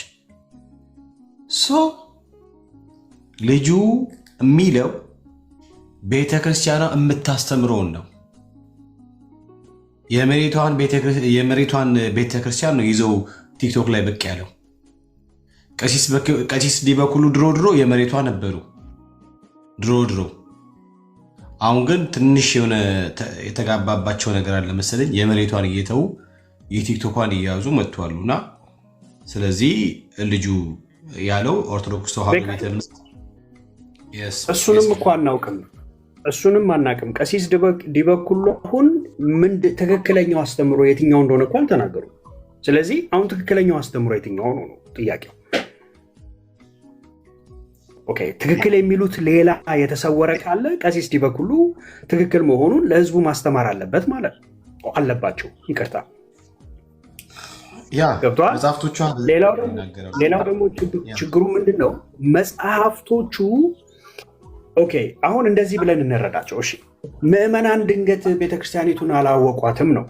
ልጁ የሚለው ቤተክርስቲያኗ የምታስተምረውን ነው። የመሬቷን ቤተክርስቲያን ነው ይዘው ቲክቶክ ላይ ብቅ ያለው። ቀሲስ ዲበኩሉ ድሮ የመሬቷ ነበሩ ድሮ። አሁን ግን ትንሽ የሆነ የተጋባባቸው ነገር አለ መሰለኝ። የመሬቷን እየተው የቲክቶኳን እያያዙ መጥተዋሉና ስለዚህ ልጁ ያለው ኦርቶዶክስ ተዋሕዶ ቤተ እምነት እሱንም እኮ እሱንም አናቅም። ቀሲስ ዲበኩሉ አሁን ትክክለኛው አስተምሮ የትኛው እንደሆነ እኮ አልተናገሩም። ስለዚህ አሁን ትክክለኛው አስተምሮ የትኛው ነው ጥያቄው። ኦኬ ትክክል የሚሉት ሌላ የተሰወረ ካለ ቀሲስ ዲበኩሉ ትክክል መሆኑን ለህዝቡ ማስተማር አለበት ማለት ነው አለባቸው። ይቅርታ ገብቷል። ሌላው ደግሞ ችግሩ ምንድን ነው? መጽሐፍቶቹ ኦኬ አሁን እንደዚህ ብለን እንረዳቸው። እሺ ምዕመናን ድንገት ቤተክርስቲያኒቱን አላወቋትም ነው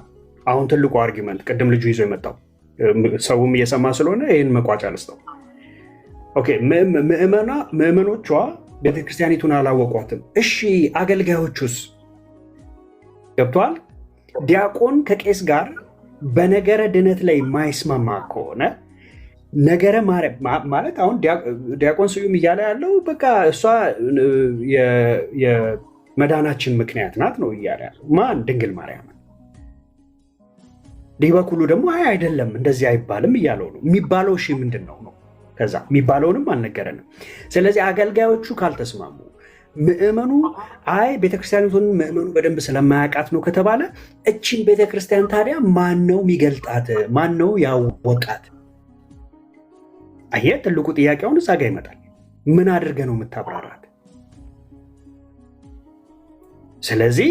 አሁን ትልቁ አርጊመንት። ቅድም ልጁ ይዞ የመጣው ሰውም እየሰማ ስለሆነ ይህን መቋጫ ልስጠው። ኦኬ ምዕመኖቿ ቤተክርስቲያኒቱን አላወቋትም። እሺ አገልጋዮቹስ? ገብቷል። ዲያቆን ከቄስ ጋር በነገረ ድነት ላይ ማይስማማ ከሆነ ነገረ ማርያም ማለት አሁን ዲያቆን ስዩም እያለ ያለው በቃ እሷ የመዳናችን ምክንያት ናት ነው እያለ ያለው ማን? ድንግል ማርያም። ዲበኩሉ ደግሞ አይ አይደለም እንደዚህ አይባልም እያለው ነው። የሚባለው እሺ ምንድን ነው ነው? ከዛ የሚባለውንም አልነገረንም። ስለዚህ አገልጋዮቹ ካልተስማሙ ምዕመኑ አይ ቤተክርስቲያኒቱን ምዕመኑ በደንብ ስለማያውቃት ነው ከተባለ እችን ቤተክርስቲያን ታዲያ ማን ነው የሚገልጣት? ማን ነው ያወቃት? አየህ ትልቁ ጥያቄውን እዛ ጋ ይመጣል። ምን አድርገህ ነው የምታብራራት? ስለዚህ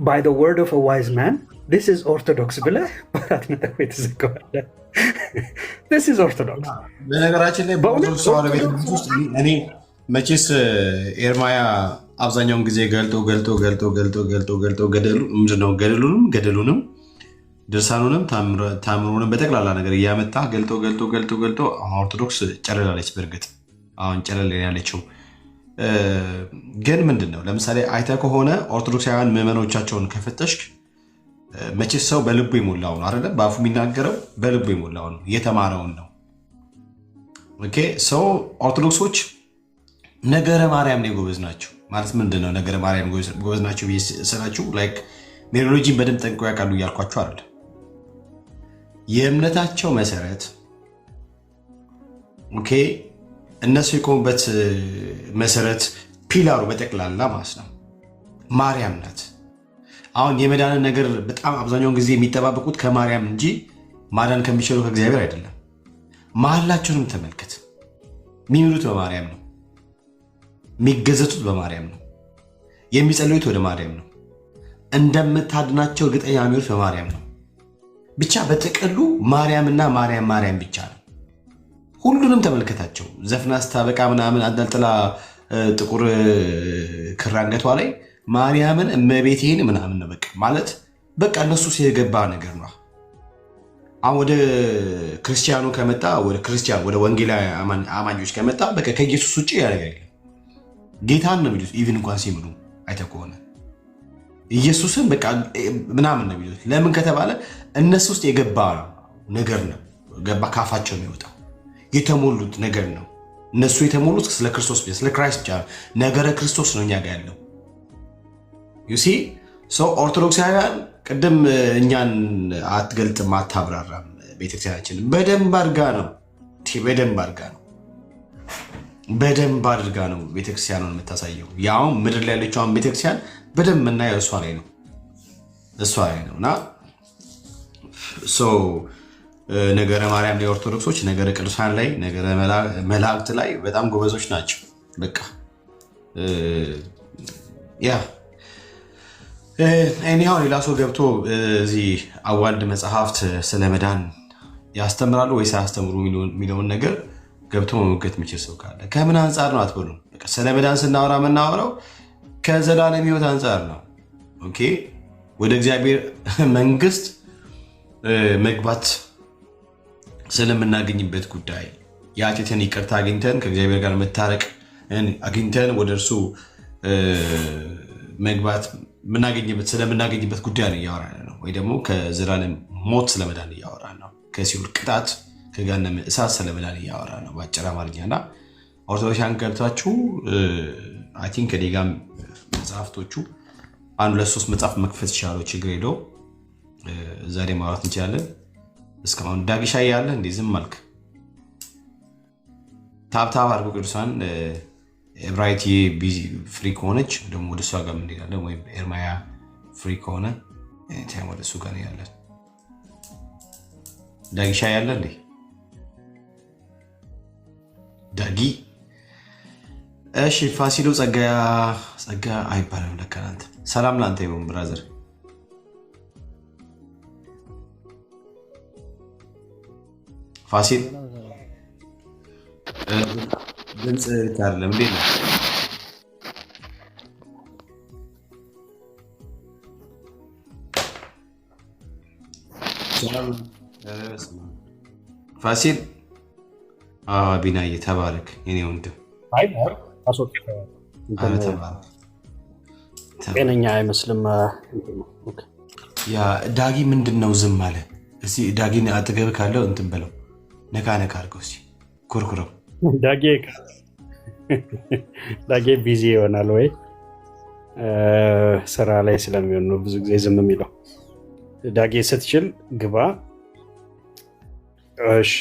by the word of a wise man this is orthodox ብለህ በአራት ነጥብ የተዘጋዋለ this is orthodox። በነገራችን ላይ በኦርቶዶክስ ተዋሕዶ ቤተክርስቲያን ውስጥ እኔ መቼስ ኤርማያ አብዛኛውን ጊዜ ገልጦ ገደሉንም ድርሳኑንም ታምሩንም በጠቅላላ ነገር እያመጣ ገልጦ ኦርቶዶክስ ጨለላለች። በእርግጥ አሁን ጨለል ያለችው ግን ምንድን ነው? ለምሳሌ አይተህ ከሆነ ኦርቶዶክሳውያን ምዕመኖቻቸውን ከፈተሽክ መቼስ ሰው በልቡ የሞላው ነው አይደለም? በአፉ የሚናገረው በልቡ የሞላው ነው፣ የተማረውን ነው። ኦኬ ሰው ኦርቶዶክሶች ነገረ ማርያም ላይ ጎበዝ ናቸው ማለት ምንድን ነው? ነገረ ማርያም ጎበዝ ናቸው ብዬ ስላችሁ ላይክ ሜሮሎጂን በደንብ ጠንቅቀው ያውቃሉ እያልኳቸው አይደለም። የእምነታቸው መሰረት ኦኬ እነሱ የቆሙበት መሰረት ፒላሩ በጠቅላላ ማለት ነው ማርያም ናት። አሁን የመዳንን ነገር በጣም አብዛኛውን ጊዜ የሚጠባበቁት ከማርያም እንጂ ማዳን ከሚችለው ከእግዚአብሔር አይደለም። መሀላቸውንም ተመልከት። የሚምሉት በማርያም ነው፣ የሚገዘቱት በማርያም ነው፣ የሚጸልዩት ወደ ማርያም ነው፣ እንደምታድናቸው እርግጠኛ የሚሆኑት በማርያም ነው። ብቻ በጥቅሉ ማርያምና ማርያም ብቻ ነው። ሁሉንም ተመልከታቸው። ዘፍና ስታበቃ ምናምን አንጠልጥላ ጥቁር ክር አንገቷ ላይ ማርያምን እመቤቴን ምናምን ነው በቃ ማለት በቃ እነሱ የገባ ነገር ነው። አሁን ወደ ክርስቲያኑ ከመጣ ወደ ወንጌላዊ አማኞች ከመጣ በቃ ከኢየሱስ ውጭ ያደርጋል። ጌታን ነው የሚሉት። ኢቭን እንኳን ሲምሉ አይተህ ከሆነ ኢየሱስን በቃ ምናምን ነው የሚሉት። ለምን ከተባለ እነሱ ውስጥ የገባ ነገር ነው። ገባ ካፋቸው የሚወጣው የተሞሉት ነገር ነው። እነሱ የተሞሉት ስለ ክርስቶስ ስለ ክራይስት ብቻ ነው። ነገረ ክርስቶስ ነው እኛ ጋር ያለው። ዩሲ ሰው ኦርቶዶክሳውያን ቅድም እኛን አትገልጥም አታብራራም። ቤተክርስቲያናችን በደንብ አድርጋ ነው ቤተክርስቲያኑን የምታሳየው። ያው ምድር ላይ ያለችውን ቤተክርስቲያን በደንብ የምናየው እሷ ላይ ነው እና ነገረ ማርያም ላይ ኦርቶዶክሶች፣ ነገረ ቅዱሳን ላይ፣ ነገረ መላእክት ላይ በጣም ጎበዞች ናቸው። በቃ እኒያው ሌላ ሰው ገብቶ እዚህ አዋልድ መጽሐፍት ስለ መዳን ያስተምራሉ ወይስ አያስተምሩ የሚለውን ነገር ገብቶ መሞገት የሚችል ሰው ካለ ከምን አንጻር ነው አትበሉም። ስለ መዳን ስናወራ የምናወራው ከዘላለም ሕይወት አንጻር ነው። ኦኬ ወደ እግዚአብሔር መንግስት መግባት ስለምናገኝበት ጉዳይ የኃጢአትን ይቅርታ አግኝተን ከእግዚአብሔር ጋር መታረቅ አግኝተን ወደ እርሱ መግባት ስለምናገኝበት ጉዳይ ነው እያወራን ነው። ወይ ደግሞ ከዘላለም ሞት ስለመዳን እያወራን ነው። ከሲኦል ቅጣት ከገሃነመ እሳት ስለመዳን እያወራን ነው በአጭር አማርኛ። እና ኦርቶዶክሳውያን ገብታችሁ አይ ቲንክ እኔ ጋር መጽሐፍቶቹ 1-2-3 መጽሐፍ መክፈት ይቻላል። ችግር የለውም። ዛሬ ማውራት እንችላለን። እስካሁን ዳግሻ ያለ እንዴ ዝም አልክ? ታብታብ አድርጎ ቅዱሳን ኤብራይት ቢዚ ፍሪ ከሆነች ደግሞ ወደ እሷ ጋር እንሄዳለን፣ ወይም ኤርማያ ፍሪ ከሆነ ታይም ወደ እሱ ጋር እንሄዳለን። ዳጊሻ ያለ እንዴ? ዳጊ እሺ። ፋሲሎ ጸጋ አይባልም ለካ አንተ። ሰላም ላንተ ይሁን ብራዘር። ፋሲል ድምፅ አይደለም እንዴ ነው? ፋሲል ቢናዬ ተባረክ የኔ ወንድም። ጤነኛ አይመስልም። ያ ዳጊ ምንድን ነው ዝም አለ? እስኪ ዳጊን አጠገብ ካለው እንትን በለው፣ ነካ ነካ አድርገው እስኪ ኩርኩረው። ዳጌ ቢዚ ይሆናል ወይ ስራ ላይ ስለሚሆን ነው ብዙ ጊዜ ዝም የሚለው። ዳጌ ስትችል ግባ። እሺ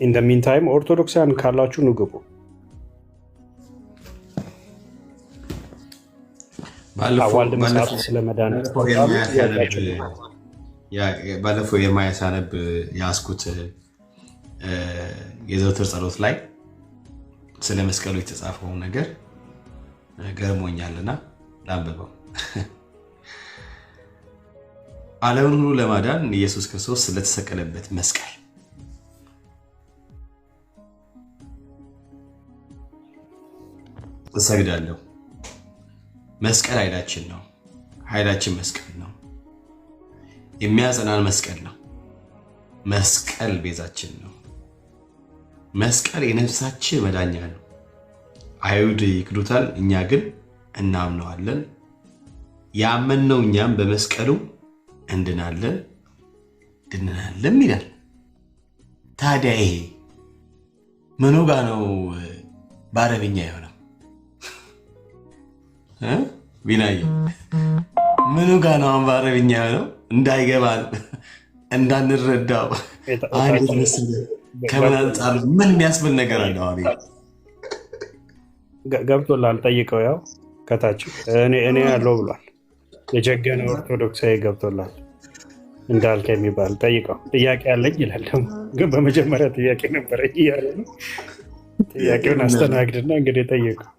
ኢን ደ ሚን ታይም ኦርቶዶክሳውያን ካላችሁ ኑ ግቡ። ባለፈው የማያ ሳነብ ያስኩት የዘውትር ጸሎት ላይ ስለ መስቀሉ የተጻፈው ነገር ገርሞኛልና ላንብበው። ዓለምን ሁሉ ለማዳን ኢየሱስ ክርስቶስ ስለተሰቀለበት መስቀል እሰግዳለሁ። መስቀል ኃይላችን ነው። ኃይላችን መስቀል ነው። የሚያጸናን መስቀል ነው። መስቀል ቤዛችን ነው። መስቀል የነፍሳችን መዳኛ ነው። አይሁድ ይክዱታል፣ እኛ ግን እናምነዋለን። ያመንነው እኛም በመስቀሉ እንድናለን ድንናለን ይላል። ታዲያ ይሄ ምኑ ጋ ነው በአረብኛ የሆነው? ቢናዬ ምኑ ጋ ነው በአረብኛ የሆነው? እንዳይገባን እንዳንረዳው ከምን አንጻር ምን የሚያስብል ነገር አለው? ገብቶላል። ጠይቀው። ያው ከታች እኔ ያለው ብሏል። የጀገነ ኦርቶዶክሳዊ ገብቶላል እንዳልከ የሚባል ጠይቀው። ጥያቄ አለኝ ይላል። ደግሞ ግን በመጀመሪያ ጥያቄ ነበረ እያለ ነው። ጥያቄውን አስተናግድና እንግዲህ ጠይቀው።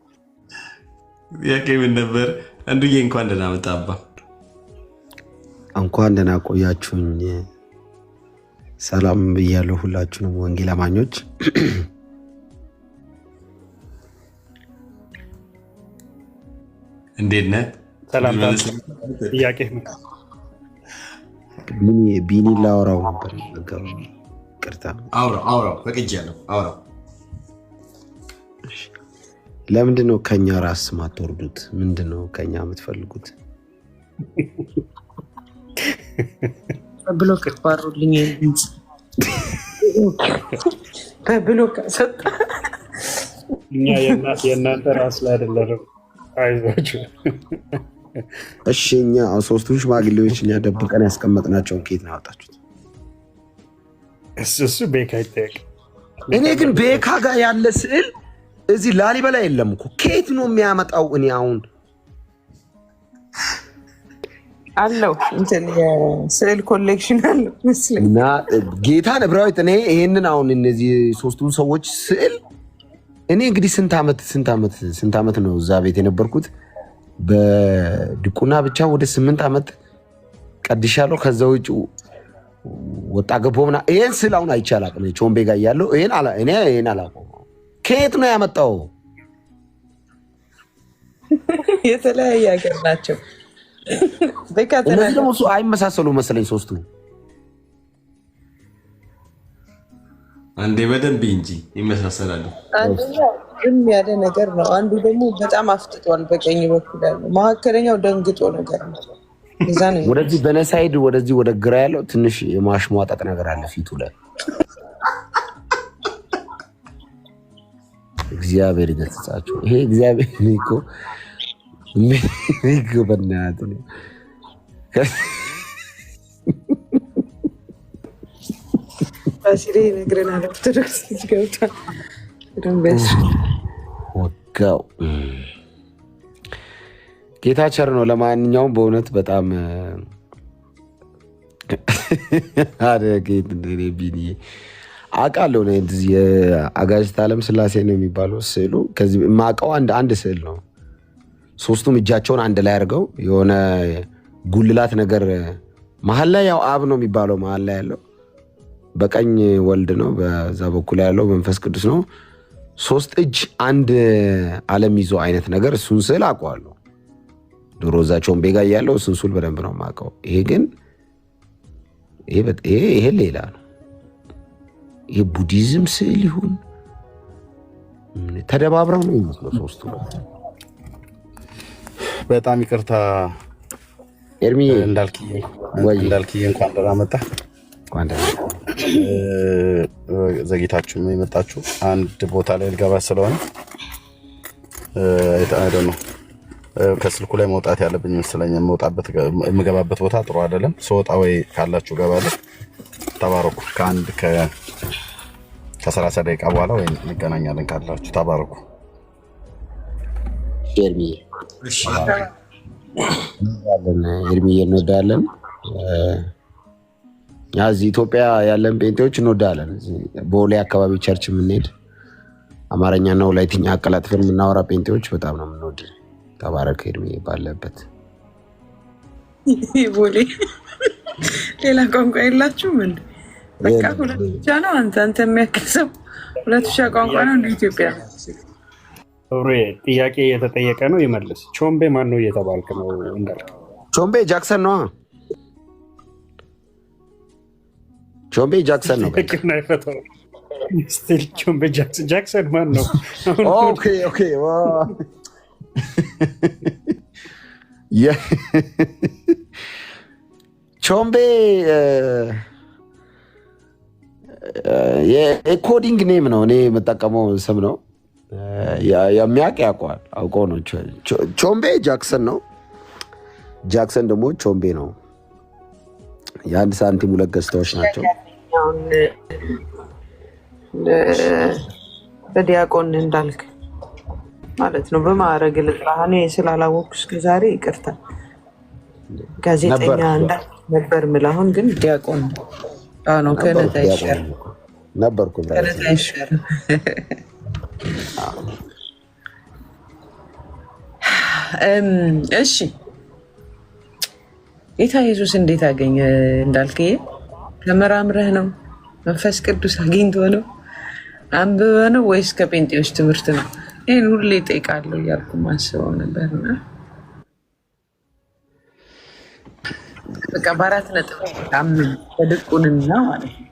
ጥያቄ ምን ነበር? አንዱዬ እንኳን ደህና መጣ አባ። እንኳን ደህና ቆያችሁኝ። ሰላም ብያለሁ ሁላችሁንም ወንጌል አማኞች። እንዴት ነህ? ሰላም። ጥያቄ ቢኒ ላወራው ነበር። ቅርታ አውራው ፈቅጃለሁ። አውራው። ለምንድን ነው ከኛ ራስ ማትወርዱት? ምንድን ነው ከኛ የምትፈልጉት? በብሎክ ባሩልኝ በብሎክ ሰጣ። እኛ የእናንተ ራስ ላይ አይደለም። አይዟችሁ። እሺ እኛ ሶስቱ ሽማግሌዎች እኛ ደብቀን ያስቀመጥናቸውን ከየት ነው ያወጣችሁት? እሱ ቤካ ይጠየቅ። እኔ ግን ቤካ ጋር ያለ ስዕል እዚህ ላሊበላ የለም እኮ። ከየት ነው የሚያመጣው? እኔ አሁን አለው እንትን የስዕል ኮሌክሽን አለው መስለኝ እና ጌታን ዕብራዊት እኔ ይሄንን አሁን እነዚህ ሶስቱ ሰዎች ስዕል እኔ እንግዲህ ስንት ዓመት ነው እዛ ቤት የነበርኩት። በድቁና ብቻ ወደ 8 ዓመት ቀድሻለሁ። ከዛ ውጭ ወጣ ገቦ ምናምን ይሄን ስዕል አሁን አይቼ አላውቅም። ቾምቤ ጋር እያለሁ ይሄን አላውቅም። ከየት ነው ያመጣው? የተለያየ ሀገር ናቸው። እነዚህ ደግሞ አይመሳሰሉ መሰለኝ ሶስቱ። አንዴ በደንብ እንጂ ይመሳሰላሉ። አንደኛው ዝም ያለ ነገር ነው። አንዱ ደግሞ በጣም አፍጥጧል። በቀኝ በኩል ያለው መካከለኛው ደንግጦ ነገር ነው። ወደዚህ በነሳይድ ወደዚህ ወደ ግራ ያለው ትንሽ የማሽሟጠጥ ነገር አለ ፊቱ ላይ። እግዚአብሔር ይገስጻችሁ። ይሄ እግዚአብሔር እኮ በናት ሲሬ ነግረናል። ኦርቶዶክስ ገብቷል። ወጋው ጌታ ቸር ነው። ለማንኛውም በእውነት በጣም ቢኒ አውቃለሁ። የአጋዕዝተ ዓለም ሥላሴ ነው የሚባለው ስዕሉ። ከዚህ የማውቀው አንድ ስዕል ነው። ሶስቱም እጃቸውን አንድ ላይ አድርገው የሆነ ጉልላት ነገር መሀል ላይ ያው አብ ነው የሚባለው መሀል ላይ ያለው፣ በቀኝ ወልድ ነው፣ በዛ በኩል ያለው መንፈስ ቅዱስ ነው። ሶስት እጅ አንድ ዓለም ይዞ አይነት ነገር እሱን ስዕል አውቀዋለሁ። ድሮ እዛ ቾምቤ ጋር እያለሁ እሱን ስዕል በደንብ ነው የማውቀው። ይሄ ግን ይሄ ሌላ ነው። ይሄ ቡዲዝም ስዕል ይሁን ተደባብረው ነው የሚመስለው ሶስቱ። በጣም ይቅርታ ኤርሚ እንዳልክዬ እንኳን ደህና መጣህ። ዘግይታችሁ የመጣችሁ አንድ ቦታ ላይ ልገባ ስለሆነ ነው ከስልኩ ላይ መውጣት ያለብኝ መሰለኝ። የምገባበት ቦታ ጥሩ አይደለም። ስወጣ ወይ ካላችሁ ገባለሁ። ተባረኩ። ከ30 ደቂቃ በኋላ ወይ እንገናኛለን ካላችሁ ተባረኩ። ኤርሚዬ እንወዳለን። እዚህ ኢትዮጵያ ያለን ጴንጤዎች እንወዳለን። ቦሌ አካባቢ ቸርች የምንሄድ አማርኛና ወላይትኛ አቀላጥፈን የምናወራ ጴንጤዎች በጣም ነው የምንወድ። ተባረክ ኤርሚዬ ባለበት። ቦሌ ሌላ ቋንቋ የላችሁም እንዴ? በቃ ሁለት ብቻ ነው። አንተ የሚያክል ሰው ሁለት ብቻ ቋንቋ ነው እንደ ኢትዮጵያ። ጥያቄ እየተጠየቀ ነው ይመልስ። ቾምቤ ማን ነው እየተባልክ ነው እንዳልክ? ቾምቤ ጃክሰን ነው። ቾምቤ ጃክሰን ነው። ቾምቤ ጃክሰን ማን ነው? ኦኬ ቾምቤ የኮዲንግ ኔም ነው። እኔ የምጠቀመው ስም ነው። የሚያውቅ ያውቀዋል፣ አውቀው ነው። ቾምቤ ጃክሰን ነው። ጃክሰን ደግሞ ቾምቤ ነው። የአንድ ሳንቲም ሁለት ገጽታዎች ናቸው። በዲያቆን እንዳልክ ማለት ነው። በማዕረግ ልጥራህ። እኔ ስላላወቅኩ እስከዛሬ ይቅርታ። ጋዜጠኛ ነበር የምልህ፣ አሁን ግን ዲያቆን ነው። ክህነት አይሻልም ነበርኩ። ክህነት አይሻልም። እሺ ጌታ ኢየሱስ እንዴት አገኘ እንዳልክዬ? ተመራምረህ ነው? መንፈስ ቅዱስ አግኝቶ ነው? አንብበ ነው ወይስ ከጴንጤዎች ትምህርት ነው? ይህን ሁሌ እጠይቃለሁ እያልኩ ማስበው ነበርና በቃ በአራት ነጥብ ተድቁንና ማለት ነው።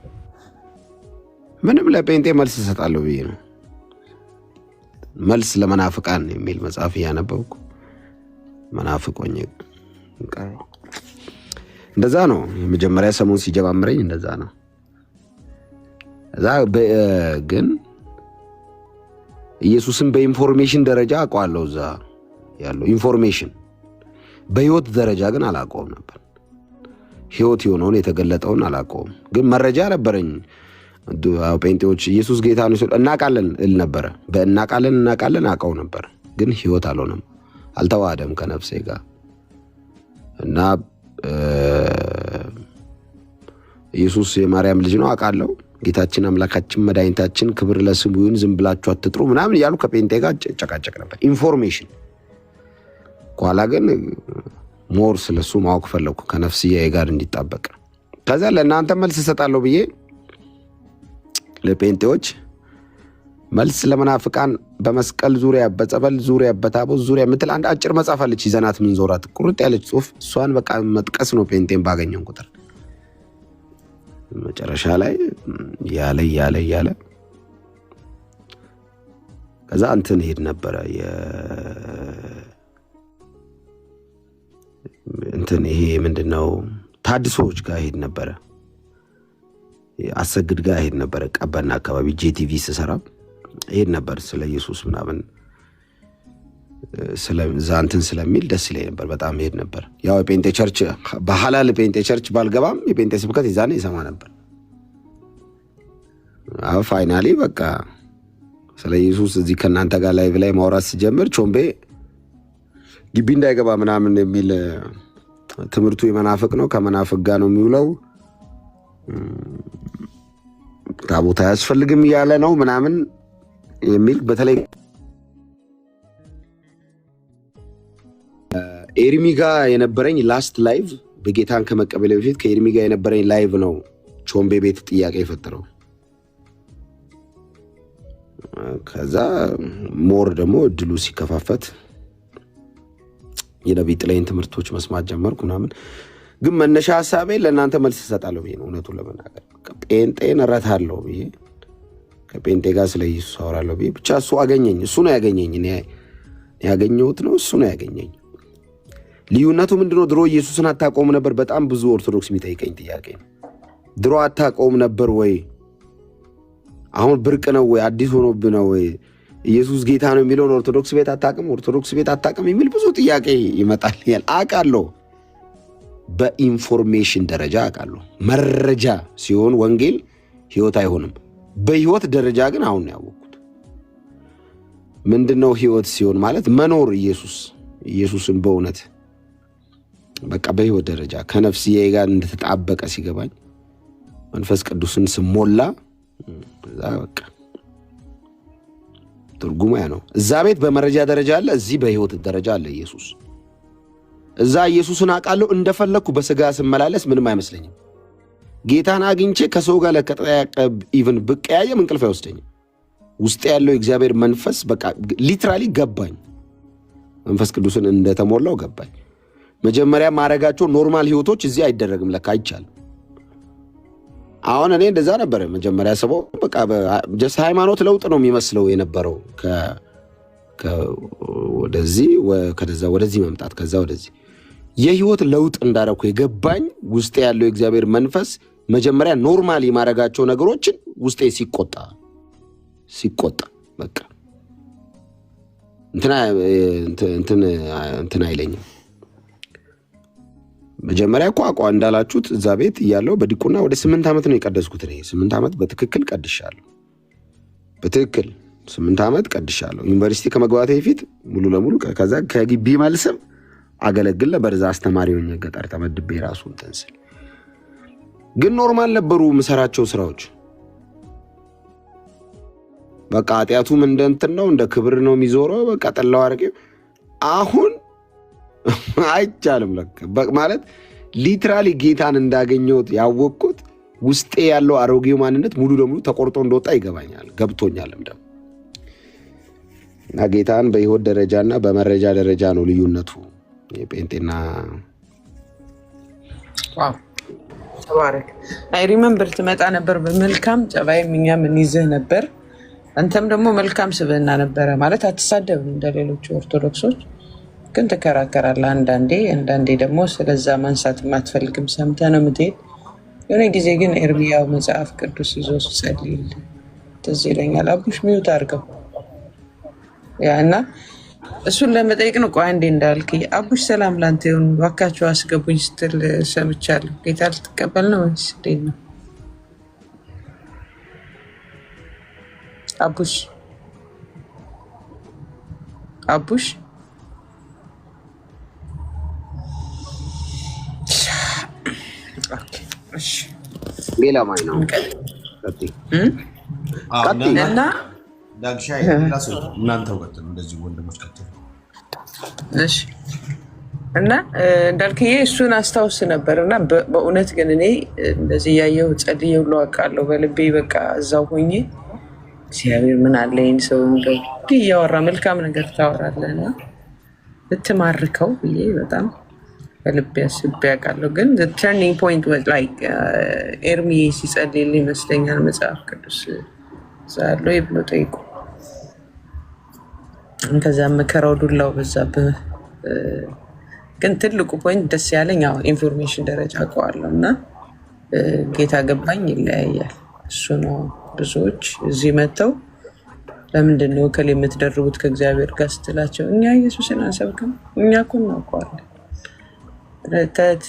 ምንም ለጴንጤ መልስ እሰጣለሁ ብዬ ነው። መልስ ለመናፍቃን የሚል መጽሐፍ እያነበብኩ መናፍቆኝ እንደዛ ነው። የመጀመሪያ ሰሞን ሲጀማምረኝ እንደዛ ነው። እዛ ግን ኢየሱስን በኢንፎርሜሽን ደረጃ አውቀዋለሁ። እዛ ያለው ኢንፎርሜሽን በህይወት ደረጃ ግን አላውቀውም ነበር። ህይወት የሆነውን የተገለጠውን አላውቀውም። ግን መረጃ ነበረኝ። ጴንጤዎች ኢየሱስ ጌታ ነው እናውቃለን እል ነበረ። እናውቃለን አውቀው ነበር። ግን ህይወት አልሆነም፣ አልተዋሃደም ከነፍሴ ጋር እና ኢየሱስ የማርያም ልጅ ነው አውቃለሁ። ጌታችን አምላካችን መድኃኒታችን ክብር ለስሙ ይሁን፣ ዝም ብላችሁ አትጥሩ ምናምን እያሉ ከጴንጤ ጋር ጨቃጨቅ ነበር። ኢንፎርሜሽን ኋላ ግን ሞር ስለሱ ማወቅ ፈለግኩ ከነፍስዬ ጋር እንዲጣበቅ። ከዛ ለእናንተ መልስ እሰጣለሁ ብዬ ለጴንጤዎች መልስ ለመናፍቃን በመስቀል ዙሪያ፣ በጸበል ዙሪያ፣ በታቦት ዙሪያ የምትል አንድ አጭር መጽሐፍ አለች። ይዘናት ምን ዞራት ቁርጥ ያለች ጽሁፍ። እሷን በቃ መጥቀስ ነው ጴንጤን ባገኘን ቁጥር። መጨረሻ ላይ ያለ ከዛ እንትን ሄድ ነበረ እንትን ይሄ ምንድነው ታድሶዎች ጋር ሄድ ነበረ። አሰግድ ጋር ሄድ ነበረ። ቀበና አካባቢ ጄቲቪ ስሰራ ሄድ ነበር። ስለ ኢየሱስ ምናምን እንትን ስለሚል ደስ ይለኝ ነበር። በጣም ሄድ ነበር። ያው የጴንጤ ቸርች በሐላል ጴንጤ ቸርች ባልገባም የጴንጤ ስብከት ይዛኔ ይሰማ ነበር። ፋይናሊ በቃ ስለ ኢየሱስ እዚህ ከእናንተ ጋር ላይቭ ላይ ማውራት ሲጀምር ቾምቤ ግቢ እንዳይገባ ምናምን የሚል ትምህርቱ የመናፍቅ ነው፣ ከመናፍቅ ጋር ነው የሚውለው፣ ታቦት አያስፈልግም እያለ ነው ምናምን የሚል በተለይ ኤርሚ ጋር የነበረኝ ላስት ላይቭ በጌታን ከመቀበል በፊት ከኤርሚ ጋር የነበረኝ ላይቭ ነው ቾምቤ ቤት ጥያቄ የፈጠረው። ከዛ ሞር ደግሞ እድሉ ሲከፋፈት የነቢይ ጥላይን ትምህርቶች መስማት ጀመርኩ ምናምን። ግን መነሻ ሀሳቤ ለእናንተ መልስ እሰጣለሁ ብዬ ነው እውነቱን ለመናገር። ጴንጤን እረታለሁ ብዬ ከጴንጤ ጋር ስለ ኢየሱስ አወራለሁ ብዬ ብቻ እሱ አገኘኝ። እሱ ነው ያገኘኝ። እኔ ያገኘሁት ነው፣ እሱ ነው ያገኘኝ። ልዩነቱ ምንድነው? ድሮ ኢየሱስን አታውቀውም ነበር? በጣም ብዙ ኦርቶዶክስ የሚጠይቀኝ ጥያቄ ነው። ድሮ አታውቀውም ነበር ወይ? አሁን ብርቅ ነው ወይ? አዲስ ሆኖብህ ነው ወይ? ኢየሱስ ጌታ ነው የሚለውን ኦርቶዶክስ ቤት አታውቅም፣ ኦርቶዶክስ ቤት አታውቅም የሚል ብዙ ጥያቄ ይመጣል። አውቃለሁ፣ በኢንፎርሜሽን ደረጃ አውቃለሁ። መረጃ ሲሆን ወንጌል ህይወት አይሆንም። በህይወት ደረጃ ግን አሁን ነው ያወቅኩት። ምንድነው ህይወት ሲሆን ማለት? መኖር ኢየሱስን በእውነት በቃ በህይወት ደረጃ ከነፍስዬ ጋር እንደተጣበቀ ሲገባኝ መንፈስ ቅዱስን ስሞላ እዛ በቃ ትርጉሙ ያ ነው። እዛ ቤት በመረጃ ደረጃ አለ፣ እዚህ በህይወት ደረጃ አለ ኢየሱስ። እዛ ኢየሱስን አውቃለሁ፣ እንደፈለኩ በስጋ ስመላለስ ምንም አይመስለኝም። ጌታን አግኝቼ ከሰው ጋር ለከጠያቀብ ኢቭን ብቀያየም እንቅልፍ አይወስደኝም። ውስጥ ያለው የእግዚአብሔር መንፈስ በቃ ሊትራሊ ገባኝ። መንፈስ ቅዱስን እንደተሞላው ገባኝ። መጀመሪያ ማረጋቸው ኖርማል ህይወቶች እዚህ አይደረግም፣ ለካ አይቻልም። አሁን እኔ እንደዛ ነበር መጀመሪያ ሰበው በቃ ጀስ ሃይማኖት ለውጥ ነው የሚመስለው የነበረው። ወደዚህ ከዛ ወደዚህ መምጣት ከዛ ወደዚህ የህይወት ለውጥ እንዳረኩ የገባኝ ውስጤ ያለው የእግዚአብሔር መንፈስ መጀመሪያ ኖርማሊ ማረጋቸው ነገሮችን ውስጤ ሲቆጣ በቃ እንትና አይለኝም። መጀመሪያ ቋቋ እንዳላችሁት እዛ ቤት እያለው በዲቁና ወደ 8 ዓመት ነው የቀደስኩት። እኔ 8 ዓመት በትክክል ቀድሻለሁ። በትክክል 8 ዓመት ቀድሻለሁ። ዩኒቨርሲቲ ከመግባቴ በፊት ሙሉ ለሙሉ ከዛ ከግቢ መልስም አገለግል ነበር። እዛ አስተማሪ ሆኜ ገጠር ተመድቤ ራሱ እንትን ስል ግን ኖርማል ነበሩ የምሰራቸው ስራዎች። በቃ ኃጢአቱም እንደ እንትን ነው፣ እንደ ክብር ነው የሚዞረው። በቃ ጠላው አድርጌው አሁን አይቻልም ለካ ማለት ሊትራሊ ጌታን እንዳገኘሁት ያወቅኩት ውስጤ ያለው አሮጌው ማንነት ሙሉ ለሙሉ ተቆርጦ እንደወጣ ይገባኛል፣ ገብቶኛልም ደግሞ። እና ጌታን በህይወት ደረጃና በመረጃ ደረጃ ነው ልዩነቱ የጴንጤና። ዋው ተባረክ። አይ ሪመምበር ትመጣ ነበር በመልካም ጸባይ፣ እኛም እንይዝህ ነበር። አንተም ደግሞ መልካም ስብዕና ነበረ ማለት አትሳደብም እንደሌሎቹ ኦርቶዶክሶች፣ ግን ትከራከራለህ አንዳንዴ ደግሞ ስለዛ ማንሳት የማትፈልግም ሰምተህ ነው የምትሄድ። የሆነ ጊዜ ግን ኤርሚያው መጽሐፍ ቅዱስ ይዞ ሲጸልይል ትዝ ይለኛል። አቡሽ ሚውት አድርገው ያ እና እሱን ለመጠየቅ ነው። ቆይ አንዴ እንዳልክ አቡሽ ሰላም ላንተ ይሁን እባካችሁ አስገቡኝ ስትል ሰምቻለሁ። ጌታ ልትቀበል ነው ወይስ እንዴት ነው? አቡሽ ሌላ ማይ ነው እና ዳግሻይ እናንተው ቀጥሉ፣ እንደዚህ ወንድሞች ቀጥሉ። እሺ እና እንዳልክዬ እሱን አስታውስ ነበር። እና በእውነት ግን እኔ እንደዚህ እያየሁ ጸልዬ ብሎ አውቃለሁ በልቤ በቃ እዛው ሆኜ እግዚአብሔር ምን አለ ይህን ሰው እንደው እያወራ መልካም ነገር ታወራለህ እና ልትማርከው ብዬ በጣም በልቤ አስቤ አውቃለሁ። ግን ተርኒንግ ፖይንት ኤርሚ ሲጸልይልኝ ይመስለኛል መጽሐፍ ቅዱስ ዛለው ብሎ ጠይቁ። ከዛ መከራው ዱላው በዛብህ። ግን ትልቁ ፖይንት ደስ ያለኝ ኢንፎርሜሽን ደረጃ አውቀዋለሁ እና ጌታ ገባኝ ይለያያል። እሱ ነው ብዙዎች እዚህ መጥተው ለምንድን ነው ከሌ የምትደርቡት ከእግዚአብሔር ጋር ስትላቸው እኛ ኢየሱስን አንሰብክም፣ እኛ እኮ እናውቀዋለን። ረተት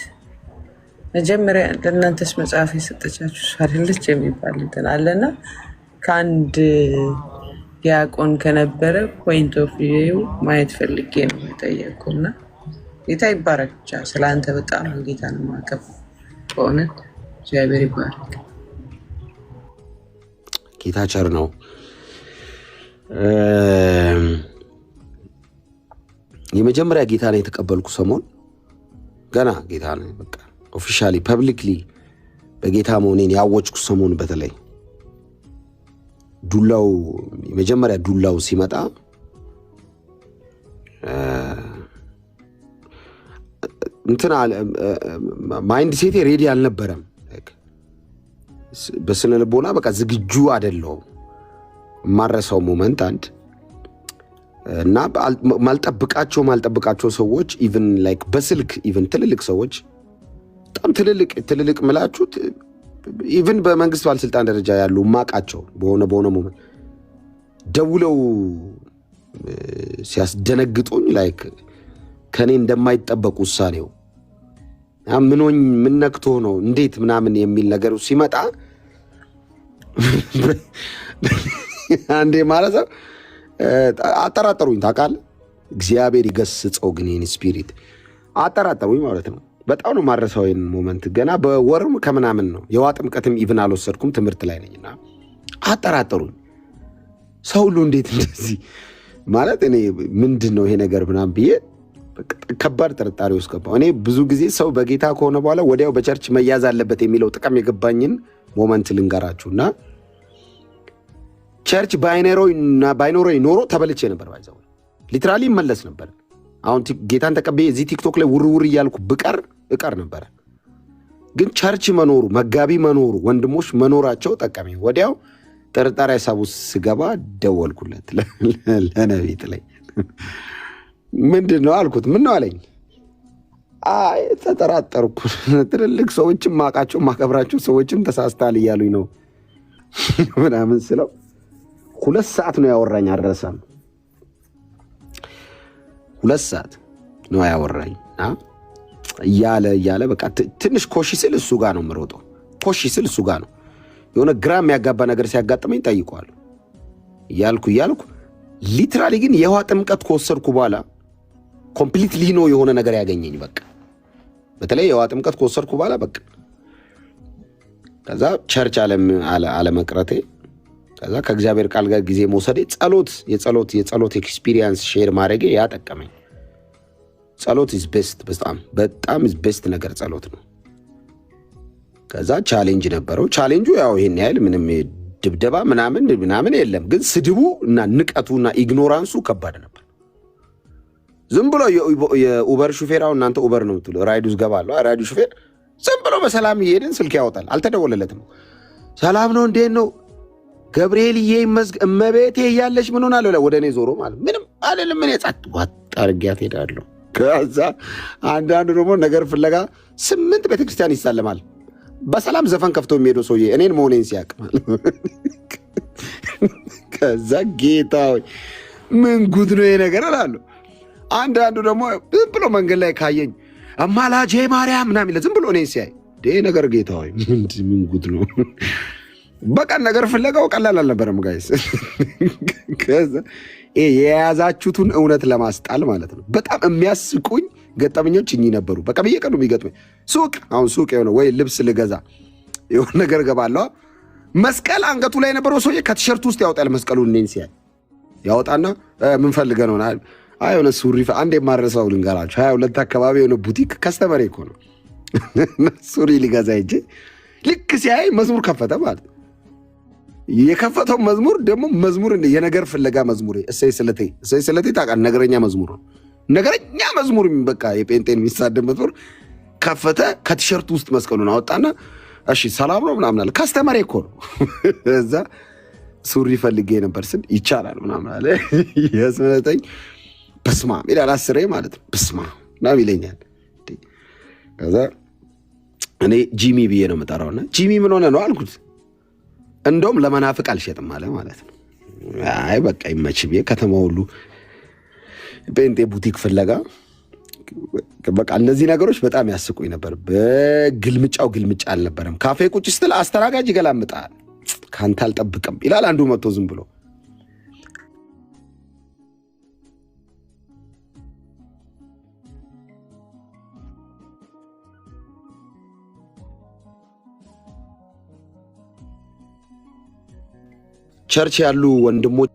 መጀመሪያ ለእናንተስ መጽሐፍ የሰጠቻችሁ አይደለች የሚባል እንትን አለና ከአንድ ዲያቆን ከነበረ ፖይንት ኦፍ ቪው ማየት ፈልጌ ነው የጠየቁና ጌታ ይባረክ። ብቻ ስለአንተ በጣም ጌታ ነው ማቀፍ በእውነት እግዚአብሔር ይባረክ። ጌታ ቸር ነው። የመጀመሪያ ጌታ ነው የተቀበልኩ ሰሞን ገና ጌታ ነው በቃ ኦፊሻሊ ፐብሊክሊ በጌታ መሆኔን ያወጅኩ ሰሞን በተለይ ዱላው የመጀመሪያ ዱላው ሲመጣ እንትና ማይንድ ሴቴ ሬዲ አልነበረም። በስነ ልቦና በቃ ዝግጁ አይደለሁም። ማረሳው ሞመንት አንድ እና ማልጠብቃቸው ሰዎች ኢቭን ላይክ በስልክ ኢቭን ትልልቅ ሰዎች በጣም ትልልቅ ምላችሁ ኢቭን በመንግስት ባለስልጣን ደረጃ ያሉ ማቃቸው በሆነ ሞመንት ደውለው ሲያስደነግጡኝ ላይክ ከኔ እንደማይጠበቅ ውሳኔው ምን ነክቶ ነው እንዴት ምናምን የሚል ነገር ሲመጣ አንዴ ማለት ነው አጠራጠሩኝ። ታውቃለህ እግዚአብሔር ይገስጸው ግን የኔ ስፒሪት አጠራጠሩኝ ማለት ነው። በጣም ነው ማረሳው ይሄን ሞመንት። ገና በወርም ከምናምን ነው የዋ ጥምቀትም ኢቭን አልወሰድኩም ትምህርት ላይ ነኝና አጠራጠሩኝ። ሰው ሁሉ እንዴት እንደዚህ ማለት እኔ ምንድነው ይሄ ነገር ምናምን ብዬ ከባድ ጥርጣሬ ውስጥ ገባሁ። እኔ ብዙ ጊዜ ሰው በጌታ ከሆነ በኋላ ወዲያው በቸርች መያዝ አለበት የሚለው ጥቅም የገባኝን ሞመንት ልንገራችሁና ቸርች ባይኖረኝ ኖሮ ተበልቼ ነበር። ባይዘው ሊትራሊ መለስ ነበር። አሁን ጌታን ተቀበየ እዚህ ቲክቶክ ላይ ውርውር እያልኩ እቀር ነበረ። ግን ቸርች መኖሩ መጋቢ መኖሩ ወንድሞች መኖራቸው ጠቀመኝ። ወዲያው ጥርጣሬ ሀሳብ ውስጥ ስገባ ደወልኩለት ለነቢት ላይ ምንድን ነው አልኩት። ምን ነው አለኝ። አይ ተጠራጠርኩ፣ ትልልቅ ሰዎችም ማቃቸው ማከብራቸው ሰዎችም ተሳስተሃል እያሉኝ ነው ምናምን ስለው 2 ሰዓት ነው ያወራኝ። አልረሳም 2 ሰዓት ነው ያወራኝ። እያለ በቃ ትንሽ ኮሺ ስል እሱ ጋር ነው የምሮጠው። ኮሺ ስል እሱ ጋር ነው የሆነ ግራ የሚያጋባ ነገር ሲያጋጥመኝ ጠይቀዋለሁ እያልኩ ሊትራሊ ግን የውሃ ጥምቀት ከወሰድኩ በኋላ ኮምፕሊትሊ ነው የሆነ ነገር ያገኘኝ። በቃ በተለይ የውሃ ጥምቀት ከወሰድኩ በኋላ በቃ ከዛ ቸርች አለመቅረቴ ከዛ ከእግዚአብሔር ቃል ጋር ጊዜ መውሰዴ የጸሎት ኤክስፒሪየንስ ሼር ማድረጌ ያጠቀመኝ። ጸሎት ኢዝ ቤስት፣ በጣም ኢዝ ቤስት ነገር ጸሎት ነው። ከዛ ቻሌንጅ ነበረው። ቻሌንጁ ያው ይሄን ያህል ምንም ድብደባ ምናምን የለም፣ ግን ስድቡ እና ንቀቱና ኢግኖራንሱ ከባድ ነበር። ዝም ብሎ የኡበር ሹፌራው እናንተ ኡበር ነው የምትሉ ራይድ ውስጥ ገባለሁ። ራይዱ ሹፌር ዝም ብሎ በሰላም እየሄድን ስልክ ያወጣል። አልተደወለለትም። ሰላም ነው እንዴት ነው ገብርኤልዬ ይመስገን እመቤቴ እያለች ምን ሆናለሁ ወደ እኔ ዞሮ ማለት ምንም አይደለም። ምን ጸጥ ዋጥ አድርጊያት ሄዳለሁ። ከዛ አንዳንዱ ደግሞ ነገር ፍለጋ 8 ቤተክርስቲያን ይሳለማል። በሰላም ዘፈን ከፍቶ የሚሄደው ሰውዬ እኔን መሆኔን ሲያቅ ከዛ ጌታ ሆይ ምን ጉድ ነው ይሄ ነገር እላለሁ። አንዳንዱ ደግሞ ዝም ብሎ መንገድ ላይ ካየኝ አማላጄ ማርያም ምናምን ይላል። ዝም ብሎ እኔን ሲያይ ይሄ ነገር ጌታ ሆይ ምን ጉድ ነው። በቀን ነገር ፍለጋው ቀላል አልነበረም ጋይስ። ከዛ የያዛችሁትን እውነት ለማስጣል ማለት ነው። በጣም የሚያስቁኝ ገጠመኞች እኚህ ነበሩ። በቃ በየቀኑ የሚገጥመኝ ሱቅ የሆነ ወይ ልብስ ልገዛ የሆነ ነገር ገባለሁ። መስቀል አንገቱ ላይ የነበረው ሰውዬ ከቲሸርቱ ውስጥ ያወጣል መስቀሉን። እኔን ሲያይ ያወጣና ምን ፈልገህ ነው? አይ የሆነ ሱሪ አንድ የማረሳው ልንገራችሁ። 22 አካባቢ የሆነ ቡቲክ ከስተመሬ እኮ ነው ሱሪ ሊገዛ ሂጄ ልክ ሲያይ መዝሙር ከፈተ ማለት የከፈተው መዝሙር ደግሞ መዝሙር የነገር ፍለጋ መዝሙር እሰይ ስለቴ ታውቃለህ? ነገረኛ መዝሙር ነው። ነገረኛ መዝሙር በቃ የጴንጤን የሚሳደብ መዝሙር ከፈተ። ከቲሸርቱ ውስጥ መስቀሉን አወጣና እሺ ሰላም ነው ምናምን አለ። ካስተመሬ እኮ ነው። እዛ ሱሪ ፈልጌ ነበር ስል ይቻላል ምናምን አለ። የስመለጠኝ በስማ ይላል 10 ማለት ነው። በስማ ምናምን ይለኛል። ከዛ እኔ ጂሚ ብዬ ነው የምጠራውና ጂሚ ምን ሆነ ነው አልኩት። እንደውም ለመናፍቅ አልሸጥም አለ ማለት ነው። አይ በቃ ይመች ብዬ ከተማ ሁሉ ጴንጤ ቡቲክ ፍለጋ በቃ እነዚህ ነገሮች በጣም ያስቁኝ ነበር። በግልምጫው ግልምጫ አልነበረም። ካፌ ቁጭ ስትል አስተናጋጅ ይገላምጣል። ካንተ አልጠብቅም ይላል አንዱ መጥቶ ዝም ብሎ። ቸርች ያሉ ወንድሞች